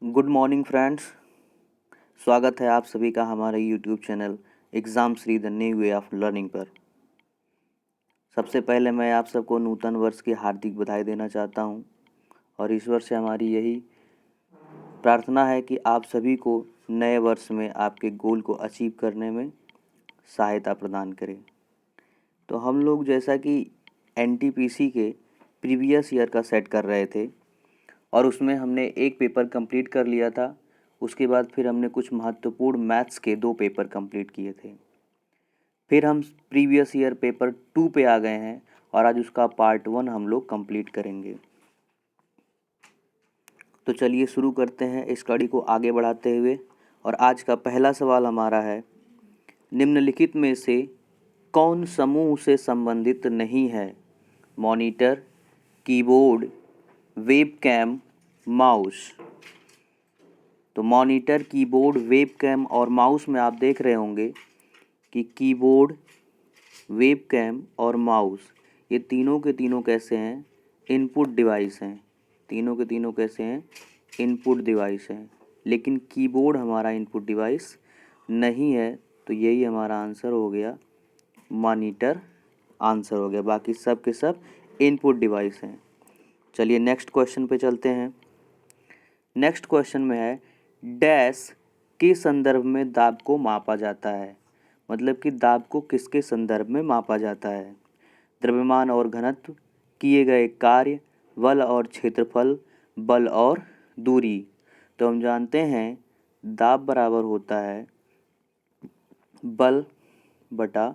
Good morning friends. स्वागत है आप सभी का हमारे YouTube channel exam Shri the new way of learning पर। सबसे पहले मैं आप सबको नूतन वर्ष की हार्दिक बधाई देना चाहता हूं और ईश्वर से हमारी यही प्रार्थना है कि आप सभी को नए वर्ष में आपके गोल को अचीव करने में सहायता प्रदान करें। तो हम लोग जैसा कि एनटीपीसी के प्रीवियस ईयर का सेट कर रहे थे और उसमें हमने एक पेपर कंप्लीट कर लिया था। उसके बाद फिर हमने कुछ महत्वपूर्ण मैथ्स के 2 पेपर कंप्लीट किए थे। फिर हम प्रीवियस ईयर पेपर 2 पे आ गए हैं और आज उसका पार्ट 1 हम लोग कंप्लीट करेंगे। तो चलिए शुरू करते हैं इस कड़ी को आगे बढ़ाते हुए। और आज का पहला सवाल हमारा है, निम्नलिखित में से कौन समूह से संबंधित नहीं है? Monitor, keyboard, webcam, mouse. तो मॉनिटर, कीबोर्ड, वेबकैम और माउस में आप देख रहे होंगे कि कीबोर्ड, वेबकैम और माउस ये तीनों के तीनों कैसे हैं? इनपुट डिवाइस हैं। तीनों के तीनों कैसे हैं? इनपुट डिवाइस हैं। लेकिन कीबोर्ड हमारा इनपुट डिवाइस नहीं है, तो यही हमारा आंसर हो गया, मॉनिटर आंसर हो गया। बाकी सब के सब इनपुट डिवाइस हैं। चलिए नेक्स्ट क्वेश्चन पे चलते हैं। नेक्स्ट क्वेश्चन में है, डैश के संदर्भ में दाब को मापा जाता है। मतलब कि दाब को किसके संदर्भ में मापा जाता है? द्रव्यमान और घनत्व, किए गए कार्य, बल और क्षेत्रफल, बल और दूरी। तो हम जानते हैं दाब बराबर होता है बल बटा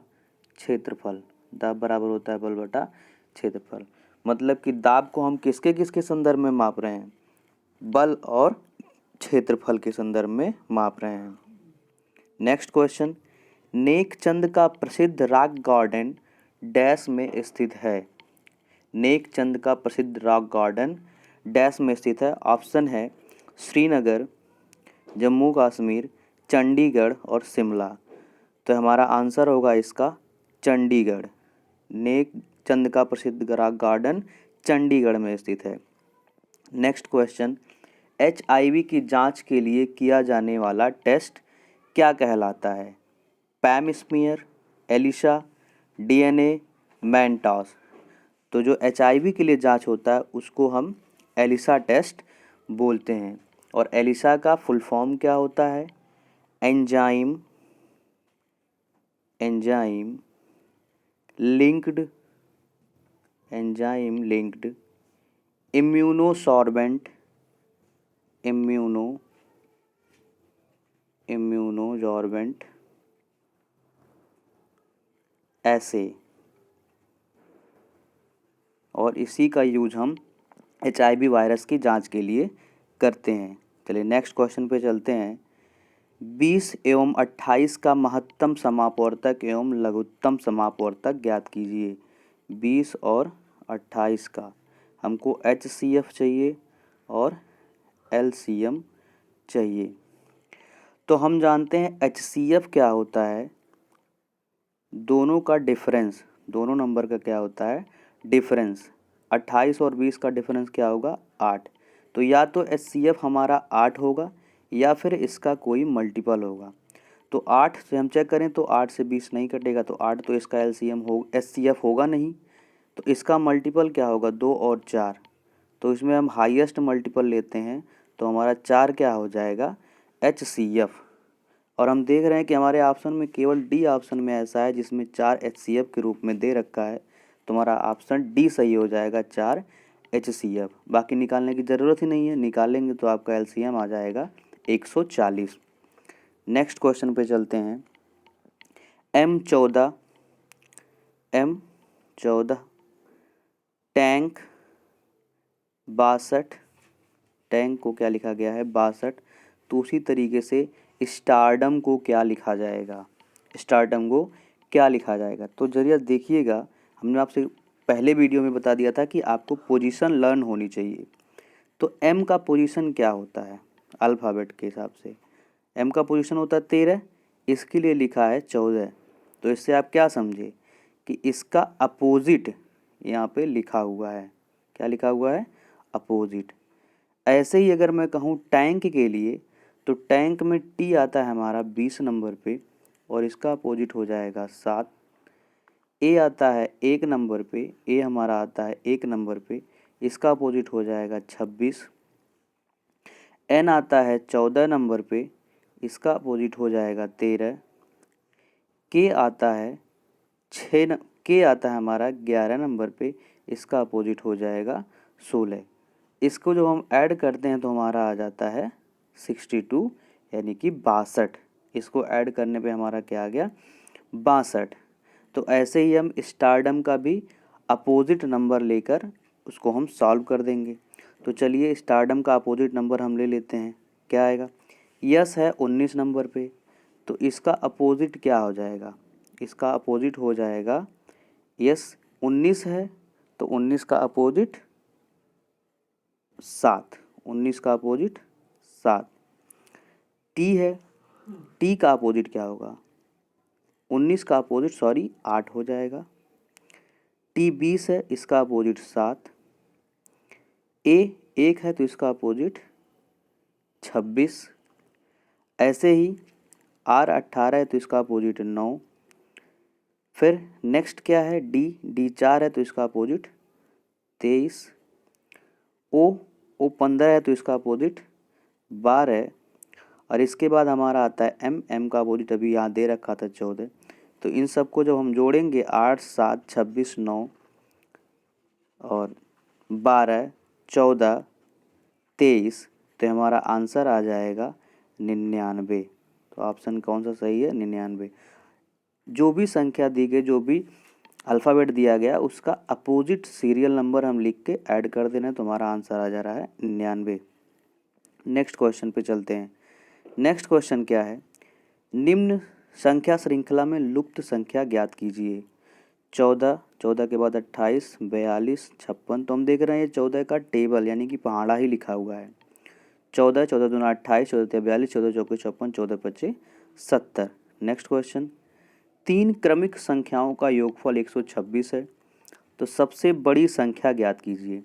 क्षेत्रफल। दाब बराबर होता है बल बटा क्षेत्रफल। मतलब कि दाब को हम किसके किसके संदर्भ में माप रहे हैं? बल और क्षेत्रफल के संदर्भ में माप रहे हैं। नेक्स्ट क्वेश्चन, नेकचंद का प्रसिद्ध रॉक गार्डन डैश में स्थित है। नेकचंद का प्रसिद्ध रॉक गार्डन डैश में स्थित है। ऑप्शन है श्रीनगर, जम्मू कश्मीर, चंडीगढ़ और शिमला। तो हमारा आंसर होगा इसका चंडीगढ़। नेकचंद का प्रसिद्ध रॉक गार्डन चंडीगढ़ में स्थित है। नेक्स्ट क्वेश्चन, HIV की जांच के लिए किया जाने वाला टेस्ट क्या कहलाता है? पैम स्मीयर, एलिसा, DNA, मैनटॉस। तो जो HIV के लिए जांच होता है उसको हम एलिसा टेस्ट बोलते हैं। और एलिसा का फुल फॉर्म क्या होता है? एंजाइम लिंक्ड इम्यूनोसॉर्बेंट ऐसे। और इसी का यूज हम HIV वायरस की जांच के लिए करते हैं। चलिए नेक्स्ट क्वेश्चन पे चलते हैं। 20 एवं 28 का महत्तम समापवर्तक एवं लघुत्तम समापवर्तक ज्ञात कीजिए। 20 और 28 का हमको HCF चाहिए और LCM चाहिए। तो हम जानते हैं HCF क्या होता है? दोनों का डिफरेंस, दोनों नंबर का क्या होता है? डिफरेंस। 28 और 20 का डिफरेंस क्या होगा? 8। तो या तो HCF हमारा 8 होगा या फिर इसका कोई मल्टीपल होगा। तो 8 से हम चेक करें तो 8 से 20 नहीं कटेगा, तो 8 तो इसका HCF होगा नहीं। तो इसका मल्टीपल क्या होगा? 2 और 4। तो इसमें हम हाईएस्ट मल्टीपल लेते हैं तो हमारा 4 क्या हो जाएगा? HCF। और हम देख रहे हैं कि हमारे ऑप्शन में केवल डी ऑप्शन में ऐसा है जिसमें 4 HCF के रूप में दे रखा है। तो हमारा ऑप्शन डी सही हो जाएगा, 4 HCF। बाकी निकालने की ज़रूरत ही नहीं है, निकालेंगे तो आपका LCM आ जाएगा 140। नेक्स्ट क्वेश्चन पे चलते हैं। M14 टैंक 62, टैंक को क्या लिखा गया है? 62। तो उसी तरीके से स्टारडम को क्या लिखा जाएगा? स्टारडम को क्या लिखा जाएगा? तो जरिए देखिएगा, हमने आपसे पहले वीडियो में बता दिया था कि आपको पोजीशन लर्न होनी चाहिए। तो M का पोजीशन क्या होता है अल्फ़ाबेट के हिसाब से? M का पोजीशन होता है 13, इसके लिए लिखा है 14। तो इससे आप क्या समझे कि इसका अपोजिट यहाँ पे लिखा हुआ है। क्या लिखा हुआ है? अपोजिट। ऐसे ही अगर मैं कहूँ टैंक के लिए, तो टैंक में टी आता है हमारा 20 नंबर पे और इसका अपोजिट हो जाएगा 7। ए आता है 1 नंबर पे, ए हमारा आता है 1 नंबर पे, इसका अपोजिट हो जाएगा 26। एन आता है 14 नंबर पे, इसका अपोजिट हो जाएगा 13। के आता है के आता है हमारा 11 नंबर पे, इसका अपोजिट हो जाएगा 16। इसको जब हम ऐड करते हैं तो हमारा आ जाता है 62 यानी कि 62। इसको ऐड करने पे हमारा क्या आ गया, 62। तो ऐसे ही हम स्टारडम का भी अपोजिट नंबर लेकर उसको हम सॉल्व कर देंगे। तो चलिए स्टारडम का अपोजिट नंबर हम ले लेते हैं, क्या आएगा। यस है 19 नंबर पे, तो इसका अपोजिट क्या हो जाएगा, इसका अपोजिट हो जाएगा यस 19 है तो 19 का अपोजिट 7, 19 का अपोजिट 7। टी है, टी का अपोजिट क्या होगा, 19 का अपोजिट 8 हो जाएगा। टी 20 है, इसका अपोजिट 7। ए 1 है तो इसका अपोजिट 26। ऐसे ही आर 18 है तो इसका अपोजिट 9। फिर नेक्स्ट क्या है, डी 4 है तो इसका अपोजिट 23। ओ 15 है तो इसका अपोजिट 12 है। और इसके बाद हमारा आता है एम का अपोजिट अभी यहाँ दे रखा था 14। तो इन सबको जब हम जोड़ेंगे 8 7 26 9 और 12 14 23, तो हमारा आंसर आ जाएगा 99। तो ऑप्शन कौन सा सही है, 99। जो भी संख्या दी गई, जो भी अल्फ़ाबेट दिया गया, उसका अपोजिट सीरियल नंबर हम लिख के ऐड कर देना, तो हमारा आंसर आ जा रहा है 99। नेक्स्ट क्वेश्चन पे चलते हैं। नेक्स्ट क्वेश्चन क्या है, निम्न संख्या श्रृंखला में लुप्त संख्या ज्ञात कीजिए। 14, 14 के बाद 28, 42, 56। तो हम देख रहे हैं ये 14 का टेबल यानी कि पहाड़ा ही लिखा हुआ है। 14, 14 दूना 28, 14 42, 14 चौके 56, 14 पच्चे 70। नेक्स्ट क्वेश्चन, 3 क्रमिक संख्याओं का योगफल 126 है, तो सबसे बड़ी संख्या ज्ञात कीजिए।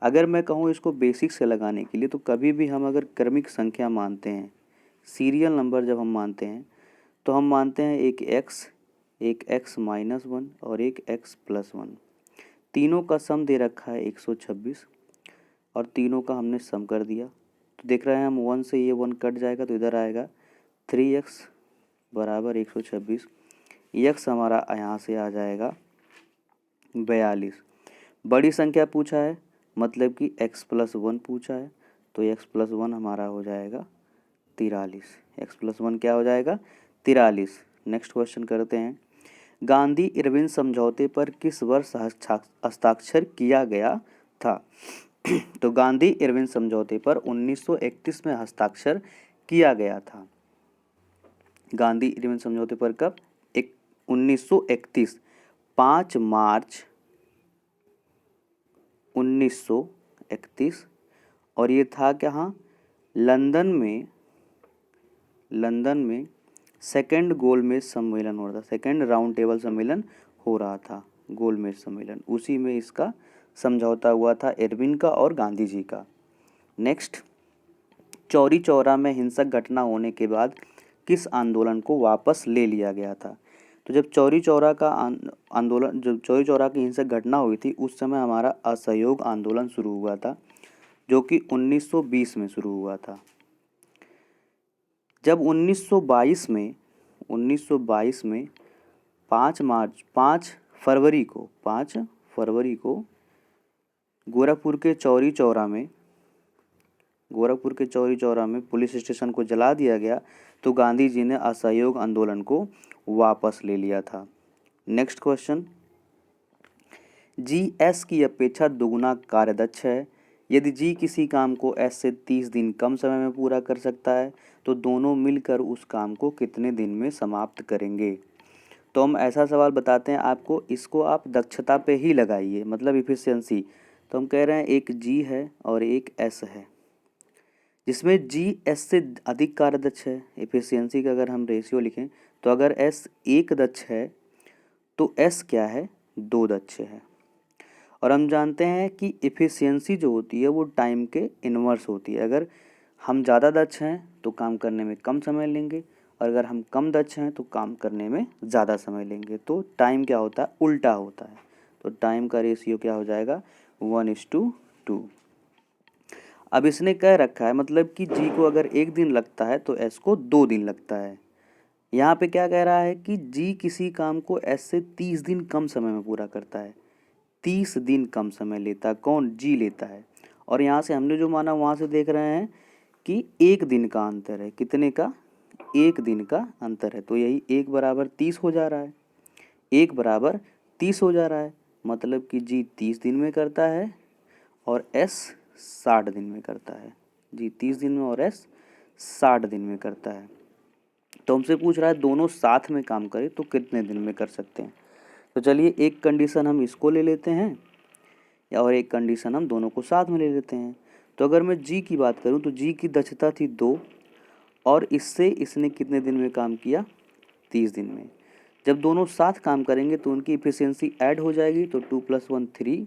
अगर मैं कहूँ इसको बेसिक से लगाने के लिए, तो कभी भी हम अगर क्रमिक संख्या मानते हैं, सीरियल नंबर जब हम मानते हैं, तो हम मानते हैं एक x -1 और एक x +1। तीनों का सम दे रखा है 126 और तीनों का हमने सम कर दिया। तो देख रहे हैं हम 1 से ये 1 कट जाएगा तो इधर आएगा 3x बराबर 126। x हमारा यहाँ से आ जाएगा 42। बड़ी संख्या पूछा है मतलब कि x +1 पूछा है, तो x +1 हमारा हो जाएगा 43। x +1 क्या हो जाएगा, 43। नेक्स्ट क्वेश्चन करते हैं, गांधी इरविन समझौते पर किस वर्ष हस्ताक्षर किया गया था। तो गांधी इरविन समझौते पर 1931 में हस्ताक्षर किया गया था। गांधी इरविन समझौते पर कब, 1931, 5 मार्च 1931। और ये था कहाँ, लंदन में सेकेंड गोलमेज सम्मेलन हो रहा था, सेकेंड राउंड टेबल सम्मेलन हो रहा था, गोलमेज सम्मेलन, उसी में इसका समझौता हुआ था इरविन का और गांधी जी का। नेक्स्ट, चौरी चौरा में हिंसक घटना होने के बाद किस आंदोलन को वापस ले लिया गया था। तो जब चौरी चौरा का आंदोलन, जब चौरी चौरा की हिंसक घटना हुई थी, उस समय हमारा असहयोग आंदोलन शुरू हुआ था, जो कि 1920 में शुरू हुआ था। जब 1922 में 5 फरवरी को गोरखपुर के चौरी चौरा में पुलिस स्टेशन को जला दिया गया, तो गांधी जी ने असहयोग आंदोलन को वापस ले लिया था। नेक्स्ट क्वेश्चन, जी एस की अपेक्षा दोगुना कार्यदक्ष है। यदि जी किसी काम को एस से 30 दिन कम समय में पूरा कर सकता है, तो दोनों मिलकर उस काम को कितने दिन में समाप्त करेंगे। तो हम ऐसा सवाल बताते हैं आपको, इसको आप दक्षता पे ही लगाइए, मतलब इफिशियंसी। तो हम कह रहे हैं एक जी है और एक एस है, जिसमें जी एस से अधिक कार्यदक्ष है। इफिशियंसी का अगर हम रेशियो लिखें, तो अगर एस 1 दक्ष है तो एस क्या है, 2 दक्ष है। और हम जानते हैं कि एफिशिएंसी जो होती है वो टाइम के इन्वर्स होती है। अगर हम ज़्यादा दक्ष हैं तो काम करने में कम समय लेंगे, और अगर हम कम दक्ष हैं तो काम करने में ज़्यादा समय लेंगे। तो टाइम क्या होता है, उल्टा होता है। तो टाइम का रेशियो क्या हो जाएगा, 1:2। अब इसने कह रखा है मतलब कि जी को अगर 1 दिन लगता है तो एस को 2 दिन लगता है। यहाँ पे क्या कह रहा है कि जी किसी काम को एस से 30 दिन कम समय में पूरा करता है। 30 दिन कम समय लेता है, कौन, जी लेता है। और यहाँ से हमने जो माना वहाँ से देख रहे हैं कि 1 दिन का अंतर है, कितने का, 1 दिन का अंतर है। तो यही 1 बराबर 30 हो जा रहा है, 1 बराबर 30 हो जा रहा है। मतलब कि जी 30 दिन में करता है और एस 60 दिन में करता है। जी 30 दिन में और एस 60 दिन में करता है। तो हमसे पूछ रहा है दोनों साथ में काम करें तो कितने दिन में कर सकते हैं। तो चलिए एक कंडीशन हम इसको ले लेते हैं, या और एक कंडीशन हम दोनों को साथ में ले लेते हैं। तो अगर मैं जी की बात करूं तो जी की दक्षता थी 2, और इससे इसने कितने दिन में काम किया, 30 दिन में। जब दोनों साथ काम करेंगे तो उनकी इफिशियंसी ऐड हो जाएगी, तो 2 + 1 3।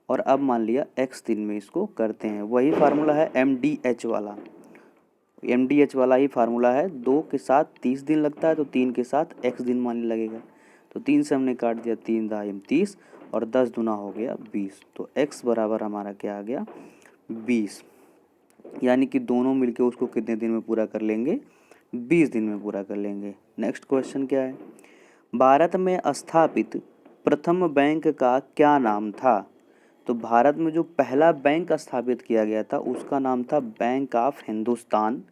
और अब मान लिया x दिन में इसको करते हैं, वही फार्मूला है MDH वाला। MDH वाला ही फार्मूला है। 2 के साथ 30 दिन लगता है तो 3 के साथ x दिन मानने लगेगा। तो 3 से हमने काट दिया, 3 दायम 30 और 10 दूना हो गया 20। तो x बराबर हमारा क्या आ गया, 20। यानी कि दोनों मिलके उसको कितने दिन में पूरा कर लेंगे, 20 दिन में पूरा कर लेंगे। नेक्स्ट क्वेश्चन क्या है, भारत में स्थापित प्रथम बैंक का क्या नाम था। तो भारत में जो पहला बैंक स्थापित किया गया था उसका नाम था बैंक ऑफ हिंदुस्तान,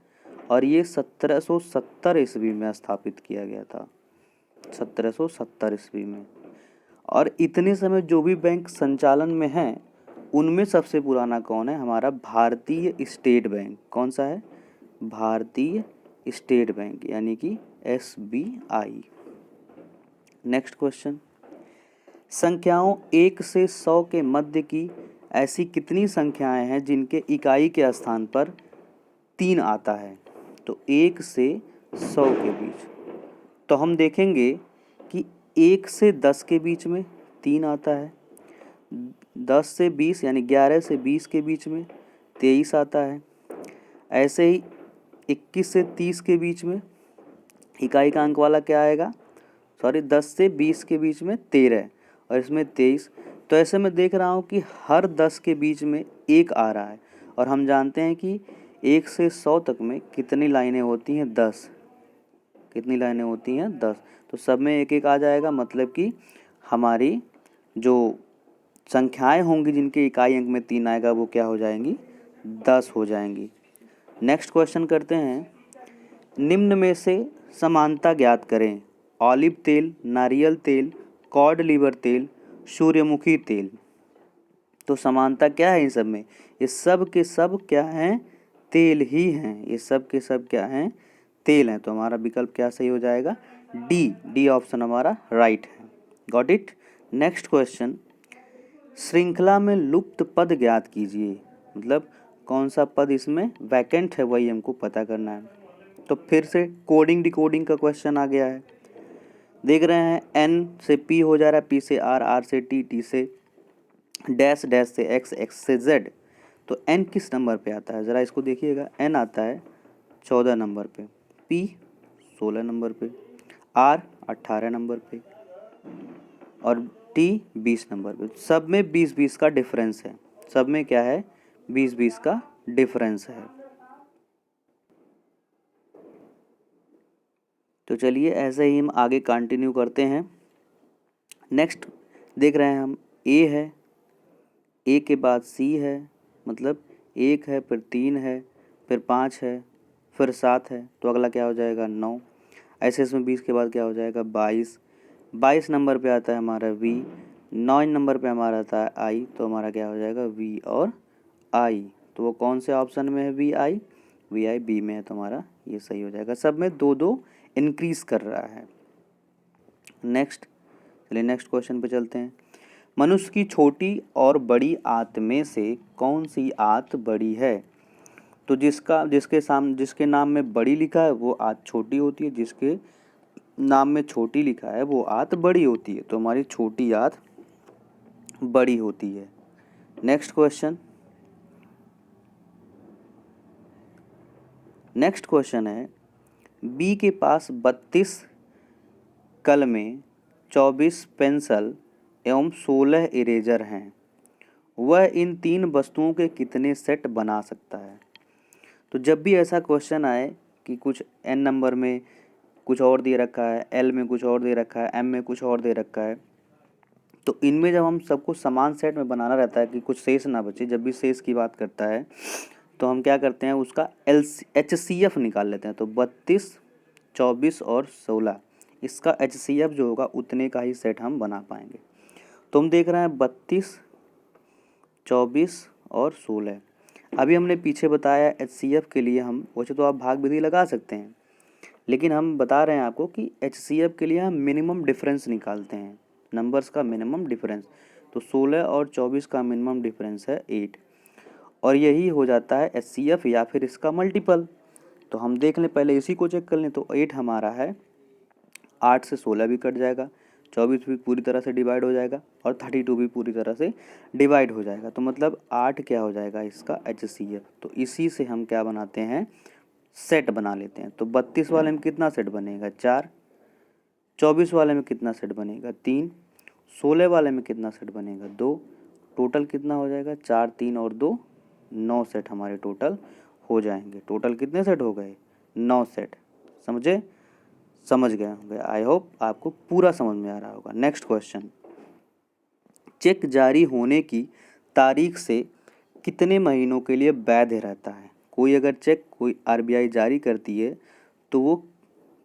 और ये 1770 ईस्वी में स्थापित किया गया था, 1770 ईस्वी में। और इतने समय जो भी बैंक संचालन में हैं उनमें सबसे पुराना कौन है, हमारा भारतीय स्टेट बैंक। कौन सा है, भारतीय स्टेट बैंक, यानी कि SBI। नेक्स्ट क्वेश्चन, संख्याओं 1 से 100 के मध्य की ऐसी कितनी संख्याएं हैं जिनके इकाई के स्थान पर 3 आता है। तो 1 से 100 के बीच, तो हम देखेंगे कि 1 से 10 के बीच में 3 आता है, 10 से 20 यानी 11 से 20 के बीच में 23 आता है। ऐसे ही 21 से 30 के बीच में इकाई का अंक वाला क्या आएगा, 10 से 20 के बीच में 13 और इसमें 23। तो ऐसे में देख रहा हूँ कि हर 10 के बीच में 1 आ रहा है, और हम जानते हैं कि 1 से 100 तक में कितनी लाइनें होती हैं, 10। कितनी लाइनें होती हैं, 10। तो सब में 1-1 आ जाएगा, मतलब कि हमारी जो संख्याएं होंगी जिनके इकाई अंक में 3 आएगा वो क्या हो जाएंगी, 10 हो जाएंगी। नेक्स्ट क्वेश्चन करते हैं, निम्न में से समानता ज्ञात करें। ऑलिव तेल, नारियल तेल, कॉड लिवर तेल, सूर्यमुखी तेल। तो समानता क्या है इन सब में, ये सब के सब क्या हैं, तेल ही हैं। ये सब के सब क्या हैं, तेल हैं। तो हमारा विकल्प क्या सही हो जाएगा, डी ऑप्शन हमारा राइट है। Got it. नेक्स्ट क्वेश्चन, श्रृंखला में लुप्त पद ज्ञात कीजिए। मतलब कौन सा पद इसमें वैकेंट है वही हमको पता करना है। तो फिर से कोडिंग डिकोडिंग का क्वेश्चन आ गया है। देख रहे हैं N से P हो जा रहा है, P से R, R से T, T से डैश, डैश से X, X से Z। तो N किस नंबर पे आता है, ज़रा इसको देखिएगा। N आता है 14 नंबर पे, P 16 नंबर पे, R 18 नंबर पे और T 20 नंबर पे। सब में 20-20 का डिफरेंस है। सब में क्या है, 20-20 का डिफरेंस है। तो चलिए ऐसे ही हम आगे कंटिन्यू करते हैं। नेक्स्ट देख रहे हैं हम, A है, A के बाद C है, मतलब 1 है, फिर 3 है, फिर 5 है, फिर 7 है। तो अगला क्या हो जाएगा, 9। ऐसे इसमें 20 के बाद क्या हो जाएगा, 22। 22 नंबर पे आता है हमारा V, 9 नंबर पे हमारा आता है I। तो हमारा क्या हो जाएगा, V और I। तो वो कौन से ऑप्शन में है, VI, VI B में है। तो हमारा ये सही हो जाएगा। सब में 2-2 इंक्रीज कर रहा है। नेक्स्ट, चलिए नेक्स्ट क्वेश्चन पे चलते हैं। मनुष्य की छोटी और बड़ी आंत में से कौन सी आंत बड़ी है। तो जिसके नाम में बड़ी लिखा है वो आंत छोटी होती है, जिसके नाम में छोटी लिखा है वो आंत बड़ी होती है। तो हमारी छोटी आंत बड़ी होती है। नेक्स्ट क्वेश्चन है, बी के पास 32 कलमें, 24 पेंसिल एवं 16 इरेजर हैं। वह इन 3 वस्तुओं के कितने सेट बना सकता है? तो जब भी ऐसा क्वेश्चन आए कि कुछ n नंबर में कुछ और दे रखा है, l में कुछ और दे रखा है, m में कुछ और दे रखा है, तो इनमें जब हम सबको समान सेट में बनाना रहता है कि कुछ शेष ना बचे, जब भी शेष की बात करता है तो हम क्या करते हैं, उसका HCF निकाल लेते हैं। तो 32, 24 और 16, इसका HCF जो होगा उतने का ही सेट हम बना पाएंगे। तो हम देख रहे हैं 32, 24 और 16। अभी हमने पीछे बताया HCF के लिए हम, वैसे तो आप भाग विधि लगा सकते हैं, लेकिन हम बता रहे हैं आपको कि HCF के लिए हम मिनिमम डिफरेंस निकालते हैं, नंबर्स का मिनिमम डिफरेंस। तो 16 और 24 का मिनिमम डिफरेंस है 8, और यही हो जाता है HCF या फिर इसका मल्टीपल। तो हम देख लें, पहले इसी को चेक कर लें। तो 8 हमारा है, 8 से 16 भी कट जाएगा, 24 भी पूरी तरह से डिवाइड हो जाएगा, और 32 भी पूरी तरह से डिवाइड हो जाएगा। तो मतलब 8 क्या हो जाएगा इसका HCF। तो इसी से हम क्या बनाते हैं, सेट बना लेते हैं। तो 32 वाले में कितना सेट बनेगा, 4। 24 वाले में कितना सेट बनेगा, 3। 16 वाले में कितना सेट बनेगा, 2। टोटल कितना हो जाएगा, 4, 3 और 2, 9 सेट हमारे टोटल हो जाएंगे। टोटल कितने सेट हो गए, 9 सेट। समझे, समझ गए होंगे। आई होप आपको पूरा समझ में आ रहा होगा। नेक्स्ट क्वेश्चन, चेक जारी होने की तारीख से कितने महीनों के लिए वैध रहता है? कोई अगर चेक कोई RBI जारी करती है तो वो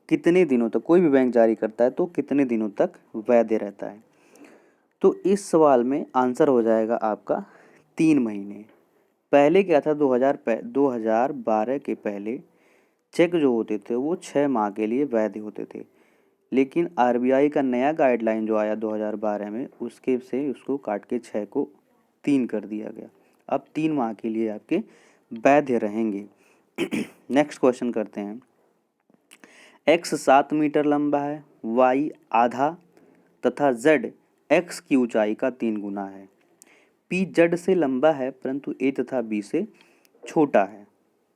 कितने दिनों तक, कोई भी बैंक जारी करता है तो कितने दिनों तक वैध रहता है? तो इस सवाल में आंसर हो जाएगा आपका 3 महीने। पहले क्या था, 2012 के पहले चेक जो होते थे वो 6 माह के लिए वैध होते थे, लेकिन RBI का नया गाइडलाइन जो आया 2012 में, उसके से उसको काट के 6 को 3 कर दिया गया। अब 3 माह के लिए आपके वैध रहेंगे। नेक्स्ट क्वेश्चन करते हैं, x 7 मीटर लंबा है, y आधा तथा z x की ऊंचाई का 3 गुना है। p z से लंबा है परंतु a तथा b से छोटा है।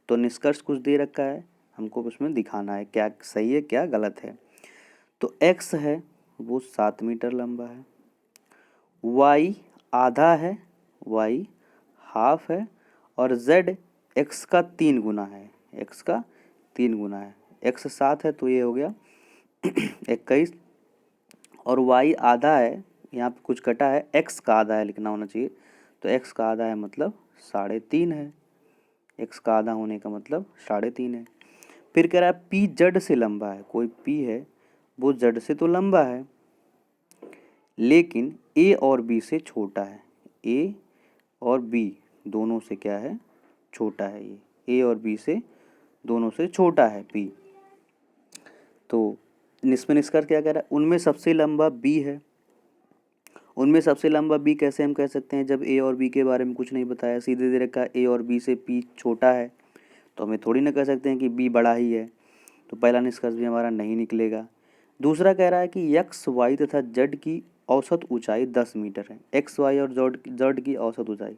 तो निष्कर्ष कुछ दे रखा है, हमको उसमें दिखाना है क्या सही है क्या गलत है। तो x है वो 7 मीटर लंबा है, y आधा है, y हाफ है, और z x का 3 गुना है, x का 3 गुना है। x 7 है तो ये हो गया 21, और y आधा है, यहाँ पे कुछ कटा है, x का आधा है लिखना होना चाहिए। तो x का आधा है मतलब 3.5 है, x का आधा होने का मतलब 3.5 है। फिर कह रहा है p z से लंबा है, कोई p है वो z से तो लंबा है लेकिन a और b से छोटा है। a और b दोनों से क्या है, छोटा है। ये a और b से दोनों से छोटा है p। तो निष्कर्ष क्या कह रहा है, उनमें सबसे लंबा b है। उनमें सबसे लंबा b कैसे हम कह सकते हैं, जब a और b के बारे में कुछ नहीं बताया, सीधे दे रखा a और b से p छोटा है, तो हमें थोड़ी ना कह सकते हैं कि b बड़ा ही है। तो पहला निष्कर्ष भी हमारा नहीं निकलेगा। दूसरा कह रहा है कि x, y तथा z की औसत ऊंचाई 10 मीटर है। x, y और z की औसत ऊंचाई,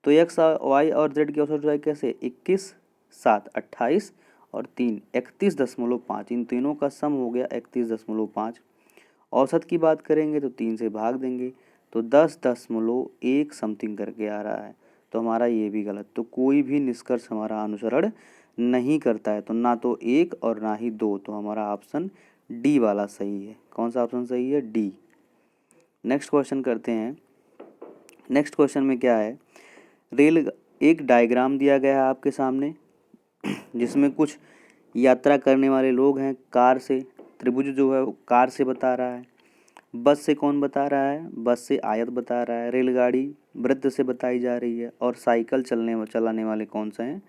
तो x, y और z की औसत ऊंचाई कैसे, 21, 7, 28 और 3, 31.5। इन तीनों का सम हो गया 31.5। औसत की बात करेंगे तो 3 से भाग देंगे तो 10.1 समथिंग करके आ रहा है। तो हमारा ये भी गलत। तो कोई भी निष्कर्ष हमारा अनुसरण नहीं करता है, तो ना तो 1 और ना ही 2। तो हमारा ऑप्शन डी वाला सही है। कौन सा ऑप्शन सही है, डी। नेक्स्ट क्वेश्चन करते हैं। नेक्स्ट क्वेश्चन में क्या है, एक डायग्राम दिया गया है आपके सामने जिसमें कुछ यात्रा करने वाले लोग हैं कार से। त्रिभुज जो है वो कार से बता रहा है, बस से कौन बता रहा है, बस से आयत बता रहा है, रेलगाड़ी वृत्त से बताई जा रही है, और साइकिल चलाने वाले कौन से हैं,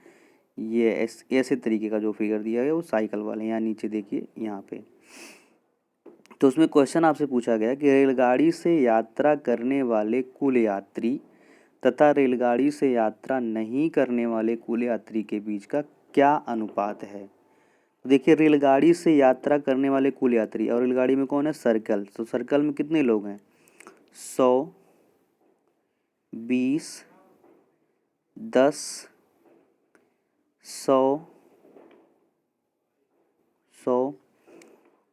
ये ऐसे तरीके का जो फिगर दिया गया वो साइकिल वाले। यहाँ नीचे देखिए यहाँ पे। तो उसमें क्वेश्चन आपसे पूछा गया कि रेलगाड़ी से यात्रा करने वाले कुल यात्री तथा रेलगाड़ी से यात्रा नहीं करने वाले कुल यात्री के बीच का क्या अनुपात है। देखिए, रेलगाड़ी से यात्रा करने वाले कुल यात्री, और रेलगाड़ी में कौन है, सर्कल। तो सर्कल में कितने लोग हैं, 100, 20, 10, 100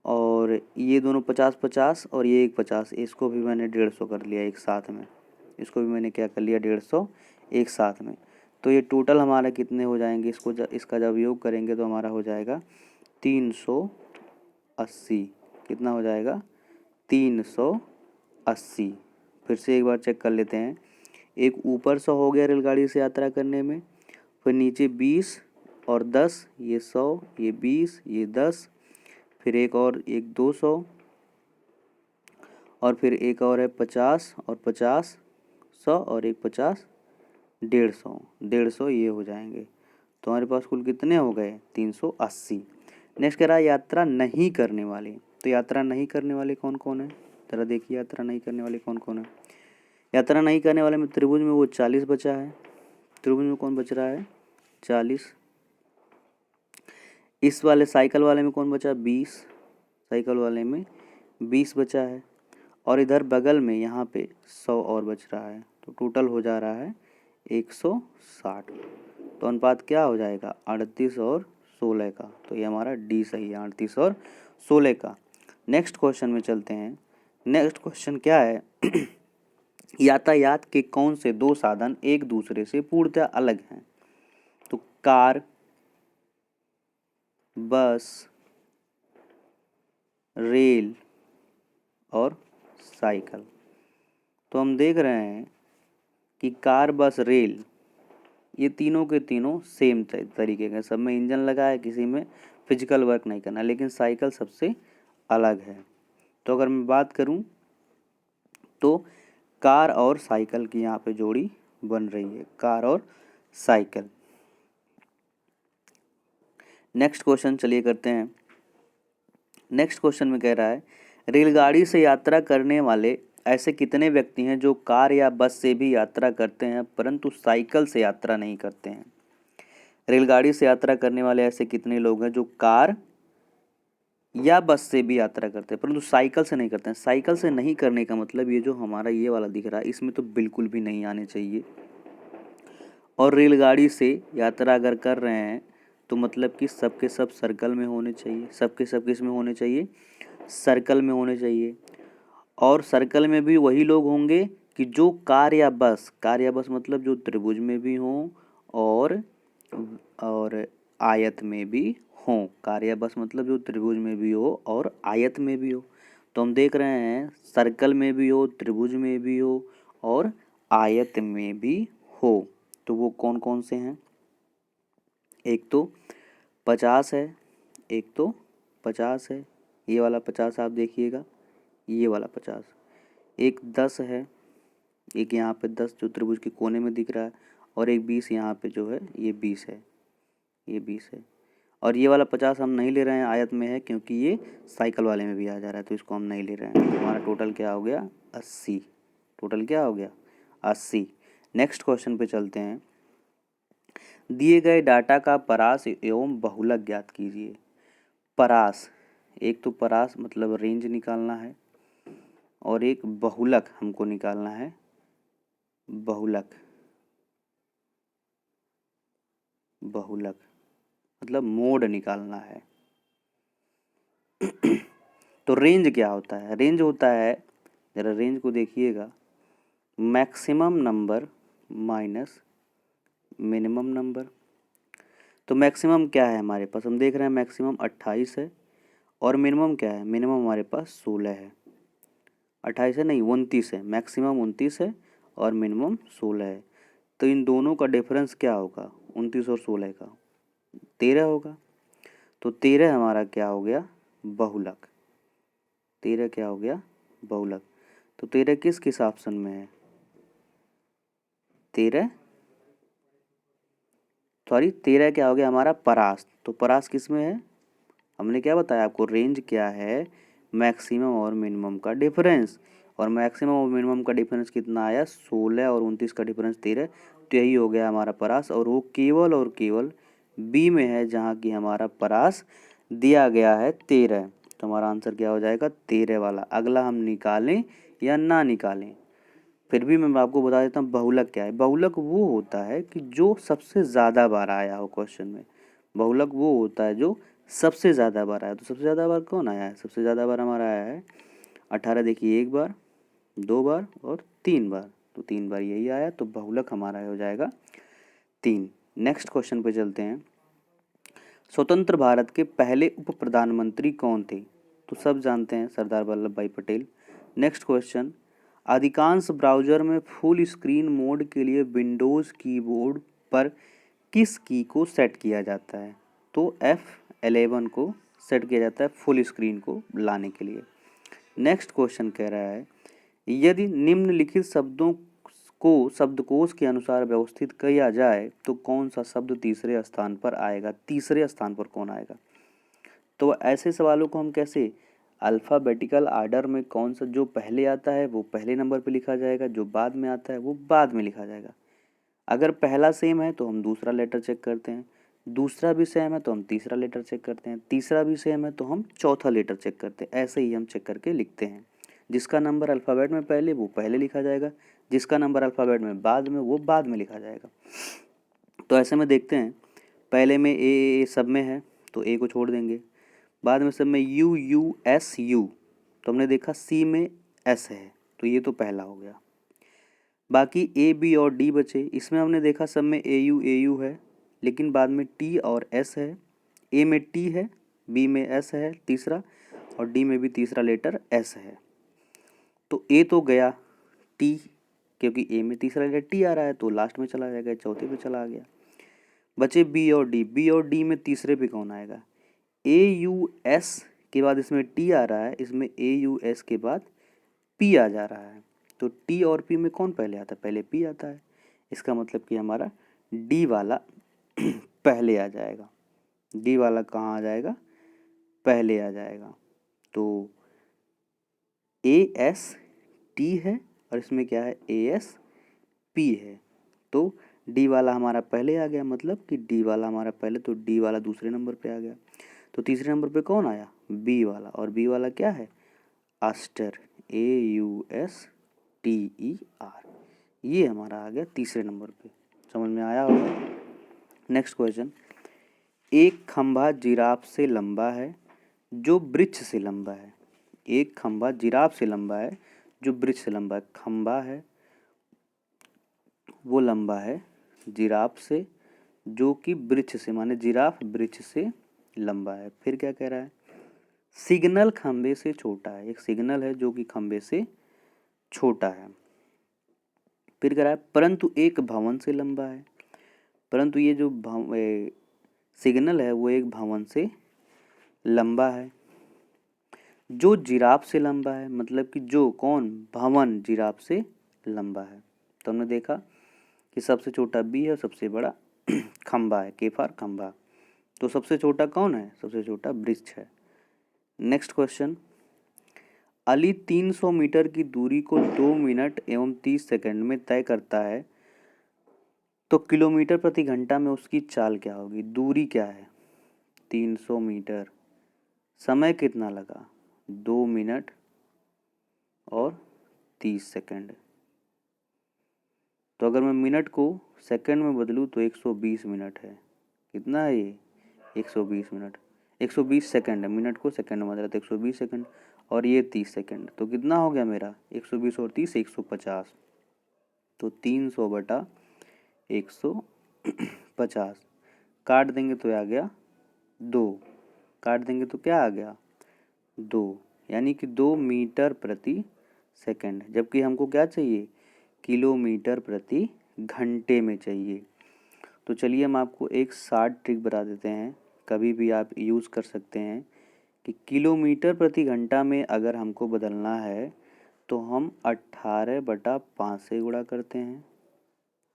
और ये दोनों 50-50 और ये एक 50, इसको भी मैंने 150 कर लिया एक साथ में। इसको भी मैंने क्या कर लिया 150 एक साथ में। तो ये टोटल हमारा कितने हो जाएंगे, इसका जब योग करेंगे तो हमारा हो जाएगा 380। कितना हो जाएगा 380। फिर से एक बार चेक कर लेते हैं। एक ऊपर 100 हो गया रेलगाड़ी से यात्रा करने में, फिर नीचे 20 और 10, ये 100, ये 20, ये 10, फिर एक और एक 200 और फिर एक और है 50 और 50, 100 और एक 50, 150 ये हो जाएंगे। तो हमारे पास कुल कितने हो गए 380। नेक्स्ट कह रहा है यात्रा नहीं करने वाले। तो यात्रा नहीं करने वाले कौन कौन है, जरा देखिए यात्रा नहीं करने वाले कौन कौन है। यात्रा नहीं करने वाले में त्रिभुज में वो 40 बचा है। त्रिभुज में कौन बच रहा है 40। इस वाले साइकिल वाले में कौन बचा 20, साइकिल वाले में 20 बचा है। और इधर बगल में यहाँ पे 100 और बच रहा है। तो टोटल हो जा रहा है 160। तो अनुपात क्या हो जाएगा 38 और 16 का। तो ये हमारा डी सही है, 38 और 16 का। नेक्स्ट क्वेश्चन में चलते हैं। नेक्स्ट क्वेश्चन क्या है यातायात के कौन से दो साधन एक दूसरे से पूर्णतः अलग हैं। तो कार, बस, रेल और साइकिल। तो हम देख रहे हैं कि कार, बस, रेल ये तीनों के तीनों सेम तरीके के, सब में इंजन लगा है, किसी में फिजिकल वर्क नहीं करना, लेकिन साइकिल सबसे अलग है। तो अगर मैं बात करूं तो कार और साइकिल की यहाँ पे जोड़ी बन रही है, कार और साइकिल। नेक्स्ट क्वेश्चन चलिए करते हैं। नेक्स्ट क्वेश्चन में कह रहा है रेलगाड़ी से यात्रा करने वाले ऐसे कितने व्यक्ति हैं जो कार या बस से भी यात्रा करते हैं परंतु साइकिल से यात्रा नहीं करते हैं। रेलगाड़ी से यात्रा करने वाले ऐसे कितने लोग हैं जो कार या बस से भी यात्रा करते हैं परंतु साइकिल से नहीं करते हैं। साइकिल से नहीं करने का मतलब ये जो हमारा ये वाला दिख रहा है इसमें तो बिल्कुल भी नहीं आने चाहिए। और रेलगाड़ी से यात्रा अगर कर रहे हैं तो मतलब कि सबके सब सर्कल में होने चाहिए, सबके सब किस में होने चाहिए सर्कल में होने चाहिए। और सर्कल में भी वही लोग होंगे कि जो कार या बस मतलब जो त्रिभुज में भी हों और आयत में भी हों। कार या बस मतलब जो त्रिभुज में भी हो और आयत में भी हो। तो हम देख रहे हैं सर्कल में भी हो, त्रिभुज में भी हो और आयत में भी हो। तो वो कौन कौन से हैं, एक तो 50 है, एक तो 50 है, ये वाला 50 आप देखिएगा, ये वाला 50, एक 10 है, एक यहाँ पे 10 जो त्रिभुज के कोने में दिख रहा है, और एक 20 यहाँ पे जो है ये 20 है, ये 20 है। और ये वाला 50 हम नहीं ले रहे हैं, आयत में है क्योंकि ये साइकिल वाले में भी आ जा रहा है, तो इसको हम नहीं ले रहे हैं। तो हमारा टोटल क्या हो गया 80। टोटल क्या हो गया 80। नेक्स्ट क्वेश्चन पे चलते हैं। दिए गए डाटा का परास एवं बहुलक ज्ञात कीजिए। परास, एक तो परास मतलब रेंज निकालना है और एक बहुलक हमको निकालना है, बहुलक मतलब मोड निकालना है। तो रेंज क्या होता है, रेंज होता है, जरा रेंज को देखिएगा, maximum number minus minimum number. तो मैक्सिमम क्या है हमारे पास, हम देख रहे हैं मैक्सिमम 28 है और मिनिमम क्या है, मिनिमम हमारे पास 16 है। 28 है नहीं 29 है, मैक्सिमम 29 है और मिनिमम 16 है। तो इन दोनों का डिफरेंस क्या होगा 29 और 16 का 13 होगा। तो 13 हमारा क्या हो गया बहुलक, 13 क्या हो गया बहुलक। तो 13 किस किस ऑप्शन में है, 13 क्या हो गया हमारा परास। तो परास किस में है, हमने क्या बताया आपको, रेंज क्या है मैक्सिमम और मिनिमम का डिफरेंस, और मैक्सिमम और मिनिमम का डिफरेंस कितना आया 16 और 29 का डिफरेंस 13। तो यही हो गया हमारा परास, और वो केवल और केवल बी में है जहाँ की हमारा परास दिया गया है 13। तो हमारा आंसर क्या हो जाएगा 13 वाला। अगला हम निकालें या ना निकालें, फिर भी मैं आपको बता देता हूँ बहुलक क्या है। बहुलक वो होता है कि जो सबसे ज़्यादा बार आया हो क्वेश्चन में। बहुलक वो होता है जो सबसे ज़्यादा बार आया। तो सबसे ज़्यादा बार कौन आया है? सबसे ज़्यादा बार हमारा आया है 18। देखिए, 1 बार, 2 बार और 3 बार। तो 3 बार यही आया, तो बहुलक हमारा हो जाएगा 3। नेक्स्ट क्वेश्चन पे चलते हैं। स्वतंत्र भारत के पहले उप प्रधानमंत्री कौन थे? तो सब जानते हैं, सरदार वल्लभ भाई पटेल। नेक्स्ट क्वेश्चन, अधिकांश ब्राउज़र में फुल स्क्रीन मोड के लिए विंडोज़ कीबोर्ड पर किस की को सेट किया जाता है? तो F11 को सेट किया जाता है फुल स्क्रीन को लाने के लिए। नेक्स्ट क्वेश्चन कह रहा है, यदि निम्नलिखित शब्दों को शब्दकोश के अनुसार व्यवस्थित किया जाए तो कौन सा शब्द तीसरे स्थान पर आएगा? तीसरे स्थान पर कौन आएगा? तो ऐसे सवालों को हम कैसे, अल्फ़ाबेटिकल आर्डर में कौन सा जो पहले आता है वो पहले नंबर पे लिखा जाएगा, जो बाद में आता है वो बाद में लिखा जाएगा। अगर पहला सेम है तो हम दूसरा लेटर चेक करते हैं, दूसरा भी सेम है तो हम तीसरा लेटर चेक करते हैं, तीसरा भी सेम है तो हम चौथा लेटर चेक करते हैं। ऐसे ही हम चेक करके लिखते हैं। जिसका नंबर अल्फ़ाबेट में पहले वो पहले लिखा जाएगा, जिसका नंबर अल्फ़ाबेट में बाद में वो बाद में लिखा जाएगा। तो ऐसे में देखते हैं, पहले में ए सब में है तो ए को छोड़ देंगे, बाद में सब में यू यू एस यू, तो हमने देखा सी में एस है तो ये तो पहला हो गया। बाकी ए बी और डी बचे, इसमें हमने देखा सब में ए यू है, लेकिन बाद में टी और एस है। ए में टी है, बी में एस है तीसरा, और डी में भी तीसरा लेटर एस है। तो ए तो गया, टी, क्योंकि ए में तीसरा लेटर टी आ रहा है तो लास्ट में चला जाएगा, चौथे पे चला गया। बचे बी और डी, बी और डी में तीसरे पे कौन आएगा? ए यू एस के बाद इसमें टी आ रहा है, इसमें ए यू एस के बाद पी आ जा रहा है, तो टी और पी में कौन पहले आता है? पहले पी आता है। इसका मतलब कि हमारा डी वाला पहले आ जाएगा। डी वाला कहाँ आ जाएगा? पहले आ जाएगा। तो ए एस टी है और इसमें क्या है? ए एस पी है, तो डी वाला हमारा पहले आ गया, मतलब कि डी वाला हमारा पहले, तो डी वाला दूसरे नंबर पे आ गया। तो तीसरे नंबर पे कौन आया? बी वाला, और बी वाला क्या है? आस्टर, AUSTER, ये हमारा आ गया तीसरे नंबर पे। समझ में आया होगा। नेक्स्ट क्वेश्चन, एक खंभा जिराफ से लंबा है जो वृक्ष से लंबा है। एक खंभा जिराफ से लंबा है जो वृक्ष से लंबा है। खंभा है वो लंबा है जिराफ से, जो कि वृक्ष से, माने जिराफ वृक्ष से लंबा है। फिर क्या कह रहा है? सिग्नल खंबे से छोटा है। एक सिग्नल है जो कि खंबे से छोटा है। फिर कह रहा है परंतु एक भवन से लंबा है। परंतु ये जो सिग्नल है वो एक भवन से लंबा है। जो जिराफ से लंबा है, मतलब कि जो कौन? भवन जिराफ से लंबा है। तो हमने देखा कि सबसे छोटा बी है और सबसे बड़ा खंबा है, केफार खंबा। तो सबसे छोटा कौन है? सबसे छोटा वृक्ष है। नेक्स्ट क्वेश्चन, अली 300 मीटर की दूरी को 2 मिनट एवं 30 सेकंड में तय करता है, तो किलोमीटर प्रति घंटा में उसकी चाल क्या होगी? दूरी क्या है? 300 मीटर, समय कितना लगा? 2 मिनट और 30 सेकंड। तो अगर मैं मिनट को सेकंड में बदलूँ तो 120 मिनट है। कितना है ये? 120 मिनट, 120 सेकंड है। मिनट को सेकंड में बदला तो 120 सेकंड, और ये 30 सेकंड। तो कितना हो गया मेरा? 120 और 30 150। तो 300 बटा 150 काट देंगे तो आ गया 2, काट देंगे तो क्या आ गया? 2, यानी कि 2 मीटर प्रति सेकंड। जबकि हमको क्या चाहिए? किलोमीटर प्रति घंटे में चाहिए। तो चलिए हम आपको एक शॉर्ट ट्रिक बता देते हैं, कभी भी आप यूज़ कर सकते हैं कि किलोमीटर प्रति घंटा में अगर हमको बदलना है तो हम 18/5 से गुणा करते हैं।